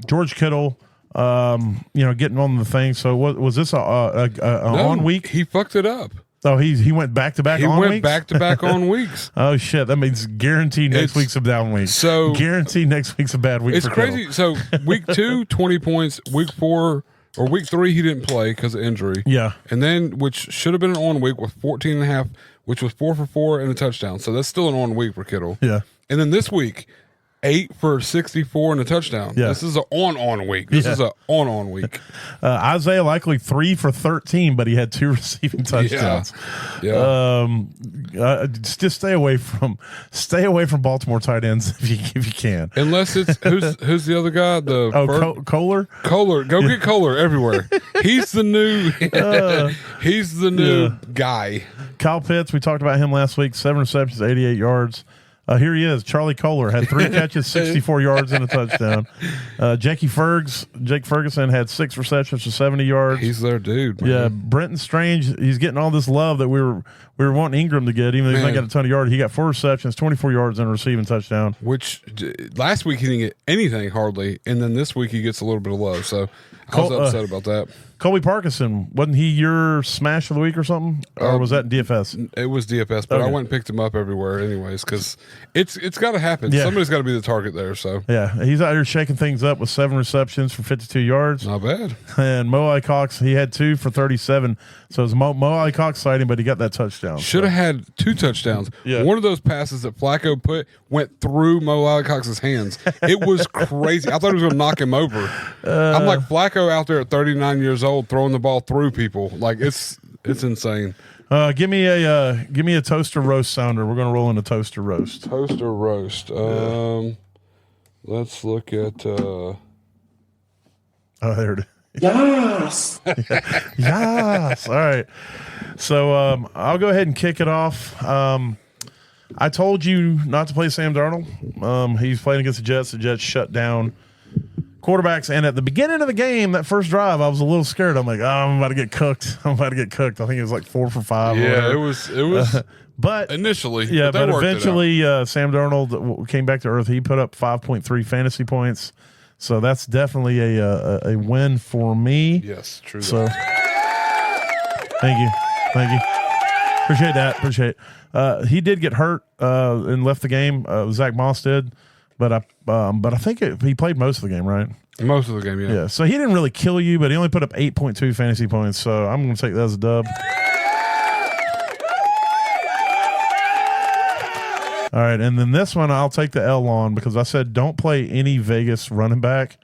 George Kittle, getting on the thing. So was this on week? He fucked it up. Oh, he went back to back. He on went weeks? back to back on weeks. Oh shit! That means guaranteed next week's a down week. So guaranteed next week's a bad week. It's for crazy. Kittle. So week 2, 20 points. Week 4 or week 3, he didn't play because of injury. Yeah, and then which should have been an on week with 14.5, which was 4 for 4 and a touchdown. So that's still an on week for Kittle. Yeah, and then this week, 8 for 64 and a touchdown. Yeah. This is an on week. This is an on week. Isaiah Likely 3 for 13, but he had 2 receiving touchdowns. Yeah. Just stay away from Baltimore tight ends if you can. Unless it's who's the other guy? Kohler. Kohler. Go get Kohler everywhere. He's the new guy. Kyle Pitts. We talked about him last week. 7 receptions, 88 yards. Here he is. Charlie Kohler had 3 catches, 64 yards, and a touchdown. Jake Ferguson had 6 receptions for 70 yards. He's their dude, man. Yeah, Brenton Strange, he's getting all this love that we were wanting Ingram to get, even though he's not got a ton of yards. He got 4 receptions, 24 yards, and a receiving touchdown. Which last week he didn't get anything hardly, and then this week he gets a little bit of love. So I was upset about that. Colby Parkinson, wasn't he your smash of the week or something? Or was that in DFS? It was DFS, but I went and picked him up everywhere anyways because it's got to happen. Yeah. Somebody's got to be the target there. So yeah, he's out here shaking things up with 7 receptions for 52 yards. Not bad. And Mo Alley Cox, he had 2 for 37. So it was Mo Alley Cox sighting, but he got that touchdown. Should have had 2 touchdowns. Yeah. One of those passes that Flacco went through Mo Alley Cox's hands. It was crazy. I thought he was going to knock him over. I'm like, Flacco out there at 39 years old throwing the ball through people. Like it's insane. Give me a toaster roast sounder. We're gonna roll into toaster roast. Toaster roast. Let's look at. Oh, there it is. Yes. Yes. All right. So I'll go ahead and kick it off. I told you not to play Sam Darnold. He's playing against the Jets. The Jets shut down quarterbacks, and at the beginning of the game, that first drive, I was a little scared. I'm like, I'm about to get cooked. I think it was like 4 for 5. Yeah, it was. But initially, yeah, but eventually, Sam Darnold came back to earth. He put up 5.3 fantasy points, so that's definitely a win for me. Yes, true. So, thank you. Appreciate that. He did get hurt and left the game. Zach Moss did. But I think he played most of the game, right? Most of the game, yeah. Yeah. So he didn't really kill you, but he only put up 8.2 fantasy points. So I'm going to take that as a dub. All right, and then this one I'll take the L on because I said don't play any Vegas running back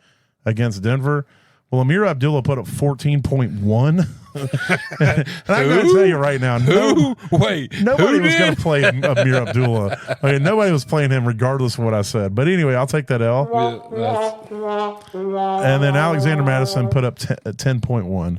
against Denver. Well, Amir Abdullah put up 14.1. And I'm going to tell you right now, nobody was going to play Amir Abdullah. I mean, nobody was playing him regardless of what I said. But anyway, I'll take that L. And then Alexander Madison put up 10.1.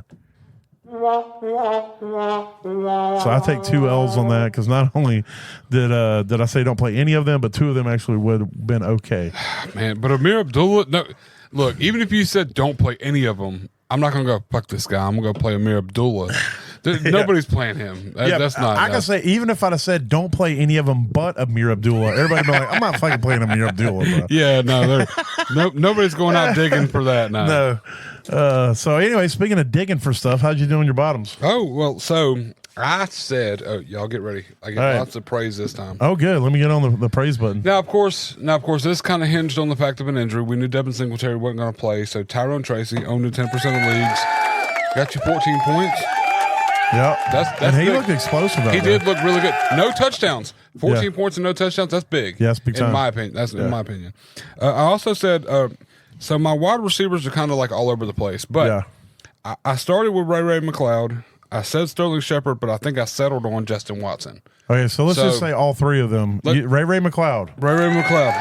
So I take 2 L's on that because not only did I say don't play any of them, but 2 of them actually would have been okay. Man, but Amir Abdullah, no, look, even if you said don't play any of them, I'm not going to go, fuck this guy. I'm going to go play Amir Abdullah. Nobody's playing him. That's not. I can say, even if I'd have said don't play any of them but Amir Abdullah, everybody would be like, I'm not fucking playing Amir Abdullah, bro. Yeah, nobody's going out digging for that now. No. So anyway, speaking of digging for stuff, how'd you do on your bottoms? Oh, well, so I said, y'all get ready. I get lots of praise this time. Oh, good. Let me get on the praise button. Now, of course, this kind of hinged on the fact of an injury. We knew Devin Singletary wasn't going to play, so Tyrone Tracy owned in 10% of leagues. Got you 14 points. Yeah, that's he big. Looked explosive. He did look really good. No touchdowns. 14 points and no touchdowns. That's big. Yes, big time. In my opinion. In my opinion. I also said, so my wide receivers are kind of like all over the place, but I started with Ray McLeod. I said Sterling Shepard, but I think I settled on Justin Watson. Okay, so let's just say all 3 of them. Ray McLeod. Ray McLeod.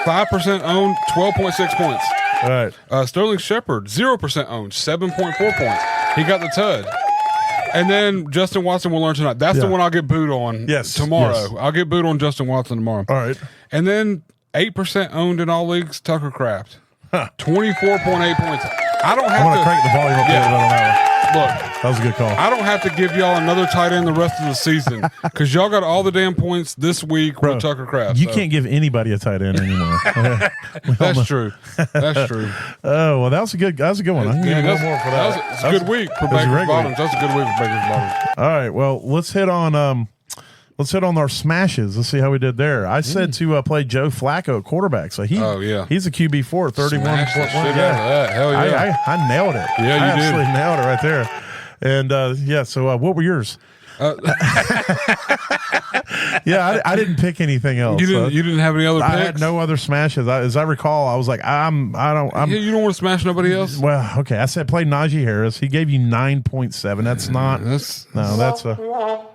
5% owned, 12.6 points. All right. Sterling Shepard, 0% owned, 7.4 points. He got the tud. And then Justin Watson will learn tonight. That's the one I'll get booed on tomorrow. Yes. I'll get booed on Justin Watson tomorrow. All right. And then 8% owned in all leagues, Tucker Kraft. 24.8 points. I'm going to crank the volume up a little bit on that one. Look, that was a good call. I don't have to give y'all another tight end the rest of the season because y'all got all the damn points this week with Tucker Kraft. You can't give anybody a tight end anymore. That's true. That's true. Oh, well, that was a good one. I can give you one more for that. It's a good week for Baker's Bottoms. That's a good week for Baker's Bottoms. All right. Well, let's hit on our smashes. Let's see how we did there. I said to play Joe Flacco at quarterback. So he's a QB4, 31. Hell yeah. I nailed it. Yeah, I absolutely nailed it right there. And so what were yours? I didn't pick anything else. You didn't have any other picks? I had no other smashes. As I recall, I was like, you don't want to smash nobody else? Well, okay. I said play Najee Harris. He gave you 9.7. That's not.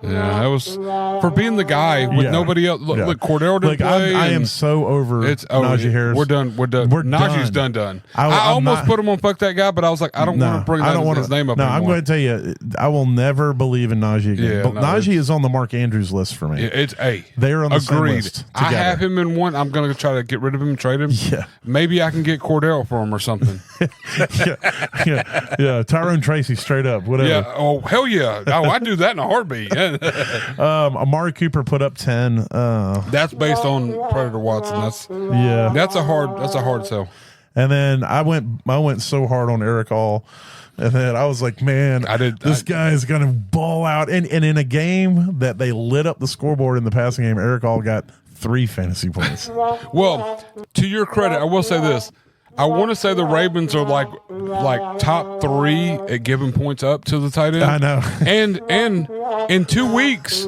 That was for being the guy with nobody else. Look, Cordell didn't play. I am so over Najee Harris. We're done. Najee's done. I almost put him on fuck that guy, but I was like, I don't want to bring his name up anymore. I'm going to tell you, I will never believe in Najee again. But Najee is on the Mark Andrews list for me. They're on the same list together. I have him in one. I'm going to try to get rid of him and trade him. Yeah. Maybe I can get Cordell for him or something. Tyrone Tracy straight up. Whatever. Yeah. Oh, hell yeah. Oh, I'd do that in a heartbeat. Amari Cooper put up 10. That's based on Predator Watson. That's a hard sell. And then I went so hard on Eric All. And then I was like, man, this guy is going to ball out. And in a game that they lit up the scoreboard in the passing game, Eric All got 3 fantasy points. Well, to your credit, I will say this. I want to say the Ravens are like top 3 at giving points up to the tight end. I know. And in 2 weeks,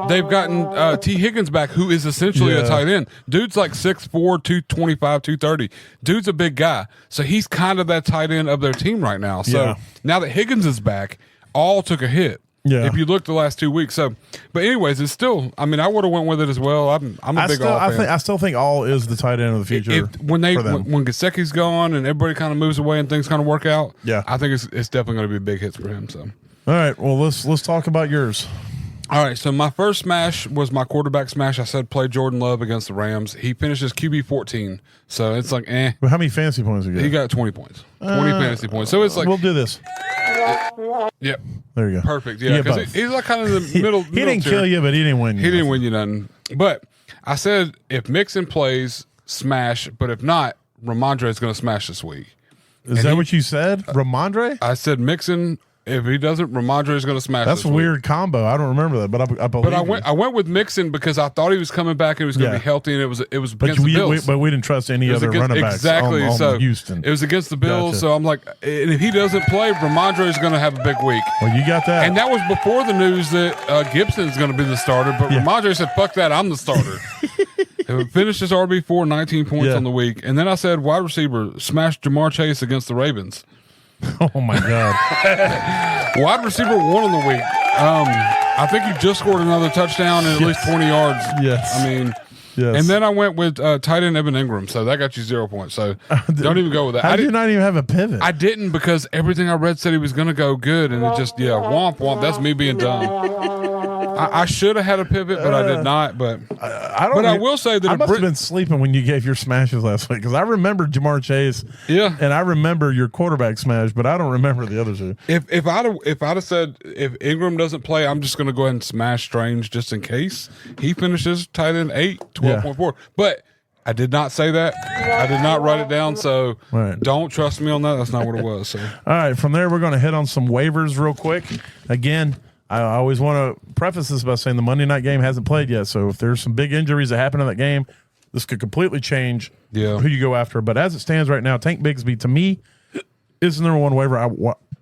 they've gotten T. Higgins back, who is essentially a tight end. Dude's like 6'4", 225, 230. Dude's a big guy. So he's kind of that tight end of their team right now. So now that Higgins is back, all took a hit. Yeah. If you look the last 2 weeks. So, but anyways, it's still, I mean, I would have went with it as well. I'm a big All fan. I still think All is the tight end of the future. When Gesicki's gone and everybody kind of moves away and things kind of work out, I think it's definitely going to be big hits for him. So, all right, well let's talk about yours. All right, so my first smash was my quarterback smash. I said play Jordan Love against the Rams. He finishes QB 14, so it's like Well, how many fantasy points did he get? He got 20 points, 20 fantasy points. So it's like we'll do this. Yep. There you go. Perfect. Yeah, because he's like kind of in the middle. He didn't kill you, but he didn't win you. He didn't win you nothing. But I said if Mixon plays, smash. But if not, Ramondre is going to smash this week. Is that what you said? Ramondre? I said Mixon. If he doesn't, Ramondre is going to smash. That's a weird combo. I don't remember that, but I believe. But I went with Mixon because I thought he was coming back and he was going to be healthy, and it was against the Bills. But we didn't trust any other running backs. Exactly. On Houston. It was against the Bills, so I'm like, and if he doesn't play, Ramondre is going to have a big week. Well, you got that, and that was before the news that Gibson is going to be the starter. But Ramondre said, "Fuck that, I'm the starter." Finished as RB4, 19 points Yeah. on the week. And then I said wide receiver, smashed Jamar Chase against the Ravens. Oh my God. Wide receiver 1 on the week. I think he just scored another touchdown and at least 20 yards. Yes. I mean, Yes. and then I went with tight end Evan Ingram, so that got you 0 points. So don't even go with that. How did you not even have a pivot? I didn't because everything I read said he was going to go good, and it just womp womp. That's me being dumb. I should have had a pivot, but I did not. But I don't. But I will say that I if must Brit- have been sleeping when you gave your smashes last week because I remember Jamar Chase. Yeah. and I remember your quarterback smash, but I don't remember the other two. if I'd have said if Ingram doesn't play, I'm just going to go ahead and smash Strange just in case he finishes tight end 8, 12.4. But I did not say that. I did not write it down, so Right. don't trust me on that. That's not what it was. So All right, from there we're going to hit on some waivers real quick. Again, I always want to preface this by saying the Monday night game hasn't played yet, so if there's some big injuries that happen in that game, this could completely change who you go after. But as it stands right now, Tank Bigsby to me is the number one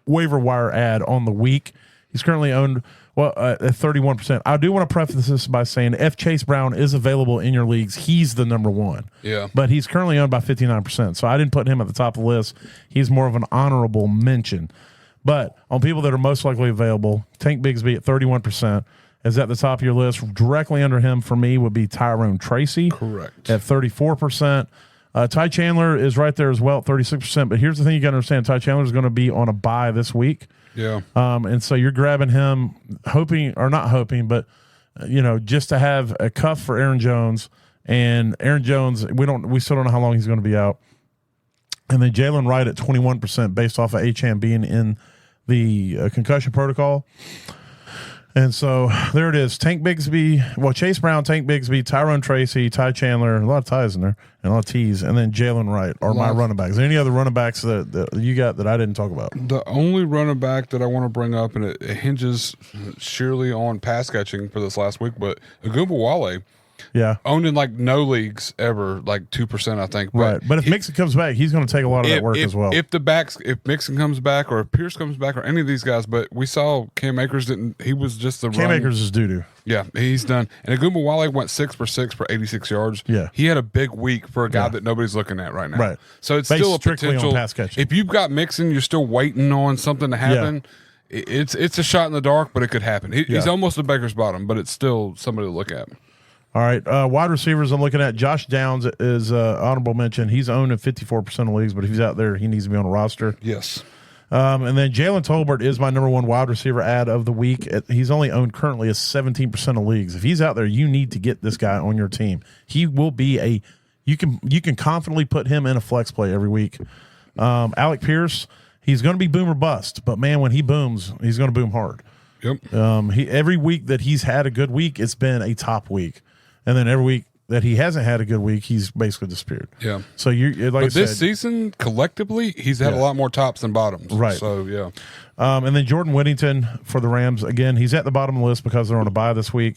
waiver wire ad on the week. He's currently owned at 31%. I do want to preface this by saying if Chase Brown is available in your leagues, he's the number one. Yeah. But he's currently owned by 59%. So I didn't put him at the top of the list. He's more of an honorable mention. But on people that are most likely available, Tank Bigsby at 31% is at the top of your list. Directly under him for me would be Tyrone Tracy. Correct. At 34%. Ty Chandler is right there as well at 36%. But here's the thing you got to understand. Ty Chandler is going to be on a bye this week. yeah. And so you're grabbing him, hoping or not hoping, but just to have a cuff for Aaron Jones. And Aaron Jones, we still don't know how long he's going to be out. And then Jalen Wright at 21% based off of Achane being in the concussion protocol. And so there it is. Tank Bigsby, Chase Brown, Tank Bigsby, Tyrone Tracy, Ty Chandler, a lot of ties in there, and a lot of T's, and then Jalen Wright are my running backs. Is there any other running backs that you got that I didn't talk about? The only running back that I want to bring up, and it hinges surely on pass catching for this last week, but Agumbawale, Yeah. owned in like no leagues ever, like 2%, I think. Right. But if Mixon comes back, he's going to take a lot of that work as well. If Mixon comes back or if Pierce comes back or any of these guys, but we saw Cam Akers he was just the Cam Akers is doo-doo. Yeah, he's done. And Agumbawale went 6 for 6 for 86 yards. Yeah. He had a big week for a guy that nobody's looking at right now. Right. So it's Based still a strictly on potential. pass catching. If you've got Mixon, you're still waiting on something to happen. It's a shot in the dark, but it could happen. He's almost a Baker's bottom, but it's still somebody to look at. All right, wide receivers I'm looking at. Josh Downs is honorable mention. He's owned in 54% of leagues, but if he's out there, he needs to be on a roster. Yes. And then Jalen Tolbert is my number one wide receiver ad of the week. He's only owned currently as 17% of leagues. If he's out there, you need to get this guy on your team. He will be you can confidently put him in a flex play every week. Alec Pierce, he's going to be boom or bust, but man, when he booms, he's going to boom hard. Yep. Every week that he's had a good week, it's been a top week. And then every week that he hasn't had a good week, he's basically disappeared. Yeah. So But this season, collectively, he's had a lot more tops than bottoms. Right. So, yeah. And then Jordan Whittington for the Rams. Again, he's at the bottom of the list because they're on a bye this week.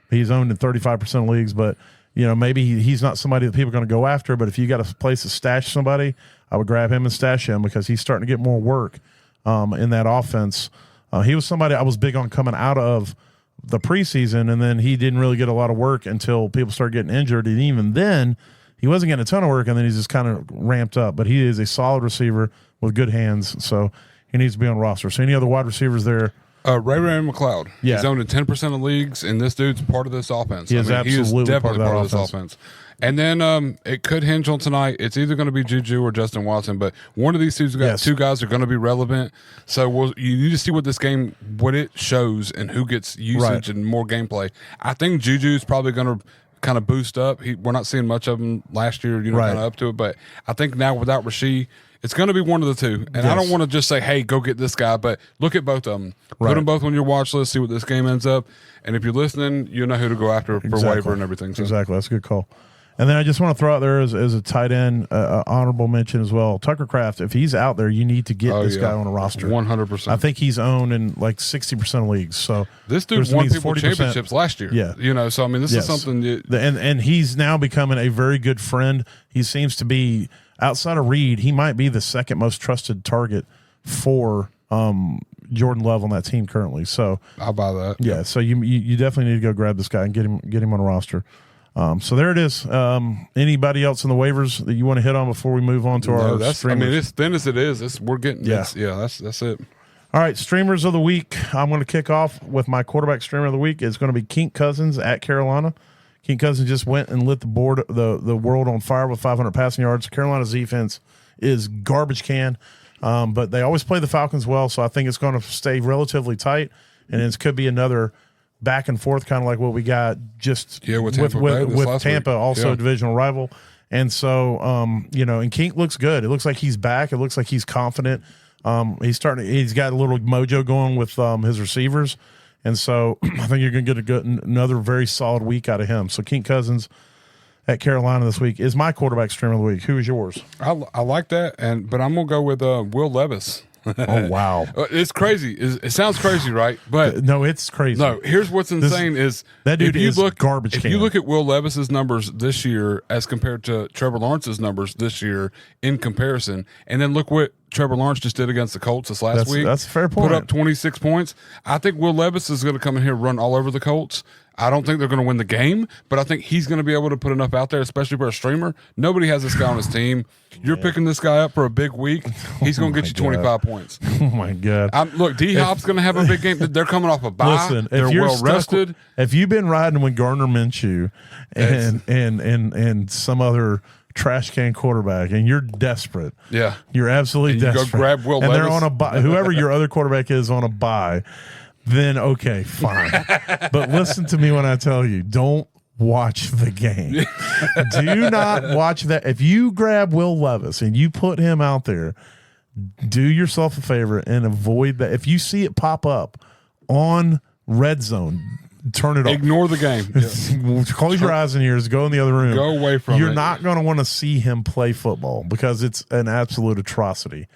He's owned in 35% of leagues, but maybe he's not somebody that people are going to go after. But if you got a place to stash somebody, I would grab him and stash him because he's starting to get more work in that offense. He was somebody I was big on coming out of the preseason, and then he didn't really get a lot of work until people started getting injured. And even then, he wasn't getting a ton of work, and then he's just kind of ramped up. But he is a solid receiver with good hands, so he needs to be on roster. So any other wide receivers there? Ray McLeod. Yeah. He's owned in 10% of leagues, and this dude's part of this offense. He is absolutely definitely part of that this offense. And then it could hinge on tonight. It's either going to be Juju or Justin Watson, but one of these two guys are going to be relevant. So you need to see what it shows and who gets usage and more gameplay. I think Juju's probably going to kind of boost up. We're not seeing much of him last year, kind of up to it. But I think now without Rasheed, it's going to be one of the two. And I don't want to just say, hey, go get this guy, but look at both of them. Put them both on your watch list, see what this game ends up. And if you're listening, you know who to go after for waiver and everything. So. Exactly. That's a good call. And then I just want to throw out there as a tight end, honorable mention as well. Tucker Kraft, if he's out there, you need to get this guy on a roster. 100%. I think he's owned in like 60% of leagues. So this dude won people championships last year. Yeah. So I mean, this is something and he's now becoming a very good friend. He seems to be, outside of Reed, he might be the second most trusted target for Jordan Love on that team currently. So I'll buy that. Yeah. So you definitely need to go grab this guy and get him on a roster. So there it is. Anybody else in the waivers that you want to hit on before we move on to our streamers? as thin as it is, we're getting that's it. All right, streamers of the week. I'm going to kick off with my quarterback streamer of the week. It's going to be Kink Cousins at Carolina. Kink Cousins just went and lit the world on fire with 500 passing yards. Carolina's defense is garbage can, but they always play the Falcons well, so I think it's going to stay relatively tight, and it could be another back and forth, kind of like what we got just with Tampa, also a divisional rival. And so, and Kink looks good. It looks like he's back. It looks like he's confident. He's got a little mojo going with his receivers. And so I think you're going to get another very solid week out of him. So Kink Cousins at Carolina this week is my quarterback streamer of the week. Who is yours? I like that, but I'm going to go with Will Levis. Oh, wow. It's crazy. It sounds crazy, right? But no, it's crazy. No, here's what's insane is that dude is garbage can. If you look at Will Levis's numbers this year as compared to Trevor Lawrence's numbers this year in comparison, and then look what Trevor Lawrence just did against the Colts this last week. That's a fair point. Put up 26 points. I think Will Levis is going to come in here and run all over the Colts. I don't think they're going to win the game, but I think he's going to be able to put enough out there, especially for a streamer. Nobody has this guy on his team. You're picking this guy up for a big week. He's going to get you 25 points. Oh, my God. Look, D-Hop's going to have a big game. They're coming off a bye. Listen, they're well-rested. If you've been riding with Gardner Minshew and some other trash can quarterback and you're desperate, you're absolutely desperate. Go grab Will and Levis. They're on a bye. Whoever your other quarterback is on a bye, then okay, fine. But listen to me when I tell you, don't watch the game. Do not watch that. If you grab Will Levis and you put him out there, do yourself a favor and avoid that. If you see it pop up on Red Zone, turn it off. Ignore the game. Close your eyes and ears. Go in the other room. Go away from it. You're not going to want to see him play football because it's an absolute atrocity.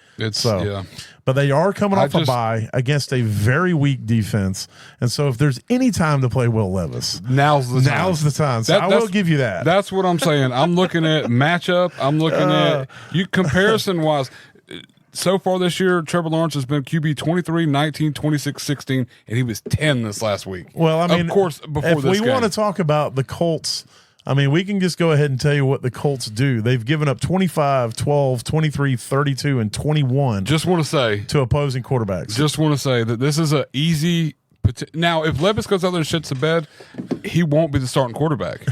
But they are coming off a bye against a very weak defense, and so if there's any time to play Will Levis, now's the time. So I will give you that. That's what I'm saying. I'm looking at matchup. I'm looking at you comparison wise. So far this year, Trevor Lawrence has been QB 23, 19, 26, 16, and he was 10 this last week. Well, I mean, of course, before if this we want to talk about the Colts, I mean, we can just go ahead and tell you what the Colts do. They've given up 25, 12, 23, 32, and 21 just want to say to opposing quarterbacks. Just want to say that this is an easy – now, if Levis goes out there and shits the bed, he won't be the starting quarterback.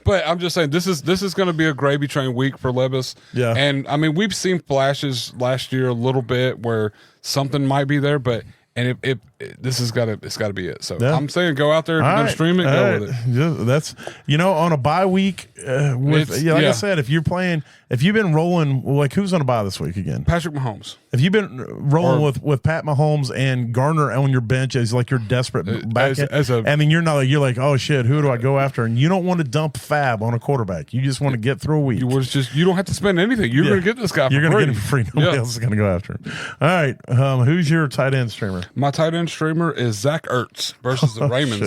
But I'm just saying this is going to be a gravy train week for Levis. Yeah. And, I mean, we've seen flashes last year a little bit where something might be there, but – and this has got to be it. So I'm saying go out there, if you're going to stream it, go with it. Yeah, that's on a bye week. I said, if you've been rolling, like who's on a bye this week again? Patrick Mahomes. If you've been rolling with Pat Mahomes and Gardner on your bench as like you're desperate back and then you're like, oh shit, who do I go after? And you don't want to dump fab on a quarterback. You just want to get through a week. You don't have to spend anything. You're going to get this guy. You're going to get him for free. Nobody else is going to go after him. All right, who's your tight end streamer? My tight end streamer is Zach Ertz versus the Ravens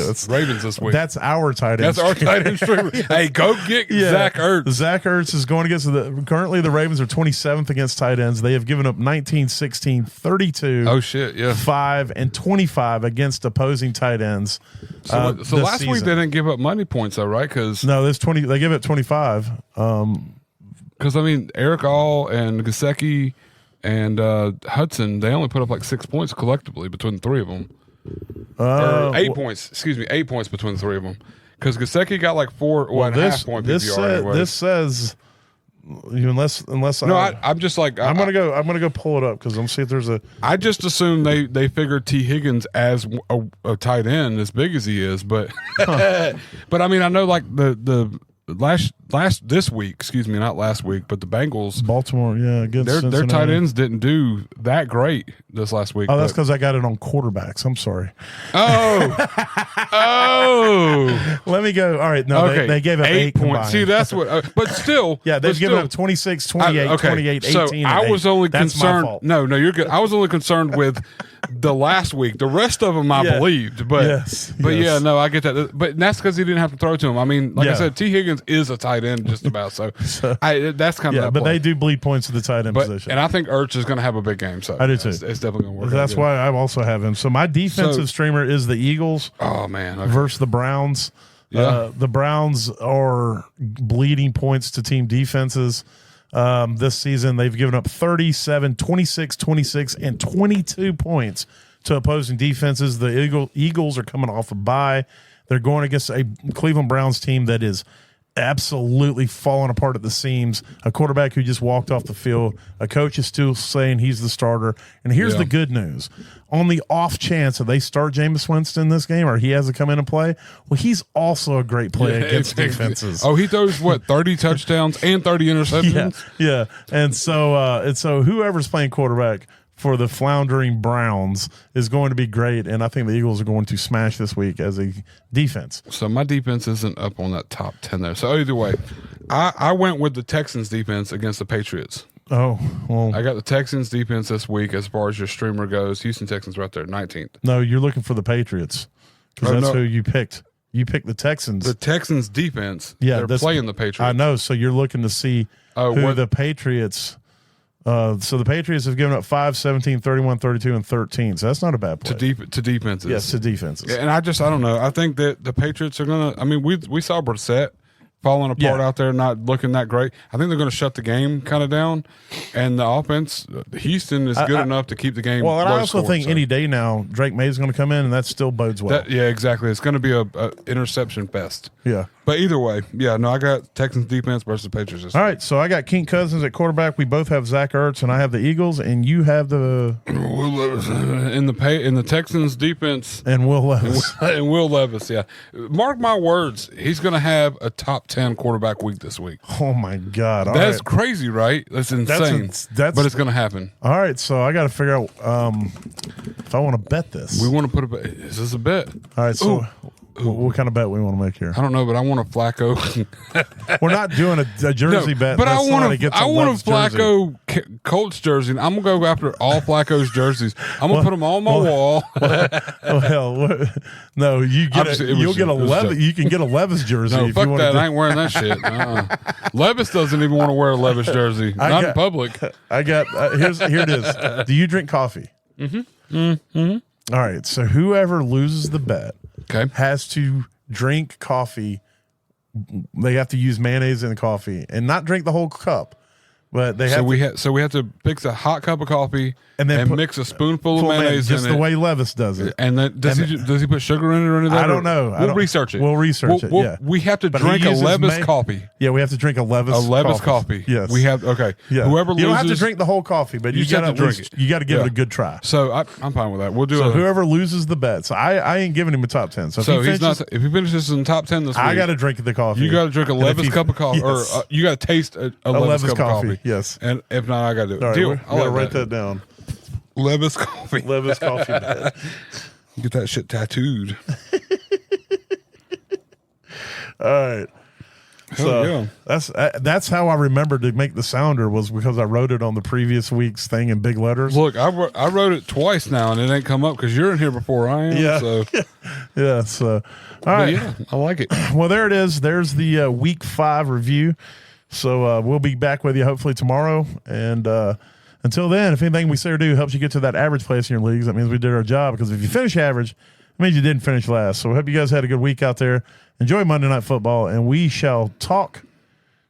this week. That's our tight end. That's our tight end streamer. Hey, go get Zach Ertz. Zach Ertz is going against currently the Ravens are 27th against tight ends. They have given up 19, 16, 32, 5, and 25 against opposing tight ends. So last week they didn't give up money points though, right? They give it 25. Because I mean, Eric All and Gesicki and Hudson, they only put up like 6 points collectively between the three of them. 8 points. Excuse me, 8 points between the three of them. Because Gesicki got like 4.5 point PPR. This says unless I'm just like I'm gonna go pull it up because I'm see if there's a. I just assume they figured T Higgins as a tight end as big as he is, but but I mean I know like the this week, excuse me, not last week, but the Bengals, Baltimore, against their tight ends didn't do that great this last week. Oh, that's because I got it on quarterbacks. I'm sorry. Let me go. All right, no, okay. they gave up 8 points. Combined. See, that's what. But still, they've given up 26, 28, 28, 18. So I was only concerned. No, you're good. I was only concerned with the last week. The rest of them I believed, but yeah, no, I get that. But that's because he didn't have to throw to him. I mean, like I said, T Higgins is a tight end just about. So that's kind of that but play. They do bleed points at the tight end position, and I think Ertz is going to have a big game. So I do too. It's definitely going to work. That's why I also have him. So my defensive streamer is the Eagles. Oh man, versus the Browns. The Browns are bleeding points to team defenses. This season, they've given up 37, 26, 26, and 22 points to opposing defenses. The Eagles are coming off a bye. They're going against a Cleveland Browns team that is absolutely falling apart at the seams. A quarterback who just walked off the field. A coach is still saying he's the starter. And here's the good news. On the off chance that they start Jameis Winston this game or he has to come in and play, well, he's also a great player against defenses. Oh, he throws, 30 touchdowns and 30 interceptions? Yeah. And so whoever's playing quarterback for the floundering Browns is going to be great, and I think the Eagles are going to smash this week as a defense. So my defense isn't up on that top 10 there. So either way, I went with the Texans defense against the Patriots. Oh, well. I got the Texans defense this week as far as your streamer goes. Houston Texans right there, 19th. No, you're looking for the Patriots because that's who you picked. You picked the Texans. The Texans defense, they're playing the Patriots. I know, so you're looking to see who the Patriots – so the Patriots have given up 5, 17, 31, 32, and 13. So that's not a bad play. To defenses. Yes, to defenses. And I don't know. I think that the Patriots are going to – I mean, we saw Brissett falling apart out there, not looking that great. I think they're going to shut the game kind of down. And the offense, Houston is good enough to keep the game Well, and I also scoring, think any day now, Drake May is going to come in, and that still bodes well. Yeah, exactly. It's going to be a interception fest. Yeah. But either way, I got Texans defense versus Patriots. All right, so I got King Cousins at quarterback. We both have Zach Ertz, and I have the Eagles, and you have the in the Texans defense and Will Levis. And Will Levis, yeah. Mark my words, he's going to have a top 10 quarterback week this week. Oh my God, that's crazy, right? That's insane. But it's going to happen. All right, so I got to figure out if I want to bet this. We want to put a bet. Is this a bet? All right, so. What kind of bet we want to make here? I don't know, but I want a Flacco. We're not doing a jersey bet. But I want a Flacco Colts jersey. And I'm gonna go after all Flacco's jerseys. I'm gonna put them on my wall. No, you get you'll get a Levis. You can get a Levis jersey. No, if fuck you want that. to I ain't wearing that shit. Levis doesn't even want to wear a Levis jersey. Not in public. I got here it is. Do you drink coffee? Mm-hmm. All right. So whoever loses the bet. Okay. Has to drink coffee. They have to use mayonnaise in the coffee and not drink the whole cup. But they have we have to mix a hot cup of coffee and then mix a spoonful of mayonnaise just in it. the way Levis does it. And then does he put sugar in it or anything? I don't know. We'll research it. We'll research it. Yeah. We have to drink a Levis coffee. Yeah, we have to drink a Levis coffee. Yes. We have Yeah. Whoever loses, you don't have to drink the whole coffee, but you got to drink it. You got to give it a good try. So I'm fine with that. We'll do whoever loses the bet. So I ain't giving him a top 10. So if he finishes in top 10 this week, I got to drink the coffee. You got to drink a Levis cup of coffee, or you got to taste a Levis cup of coffee. Yes. And if not, I got to do it. All right, Deal. I gotta write that down. Levis coffee. Levis coffee bet. Get that shit tattooed. All right. So that's how I remembered to make the sounder was because I wrote it on the previous week's thing in big letters. Look, I wrote it twice now and it ain't come up because you're in here before I am. Yeah. So. Yeah. So, all right. Yeah, I like it. Well, there it is. There's the week 5 review. So we'll be back with you hopefully tomorrow. And until then, if anything we say or do helps you get to that average place in your leagues, that means we did our job. Because if you finish average, it means you didn't finish last. So I hope you guys had a good week out there. Enjoy Monday Night Football, and we shall talk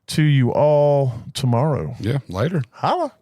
to you all tomorrow. Yeah, later. Holla.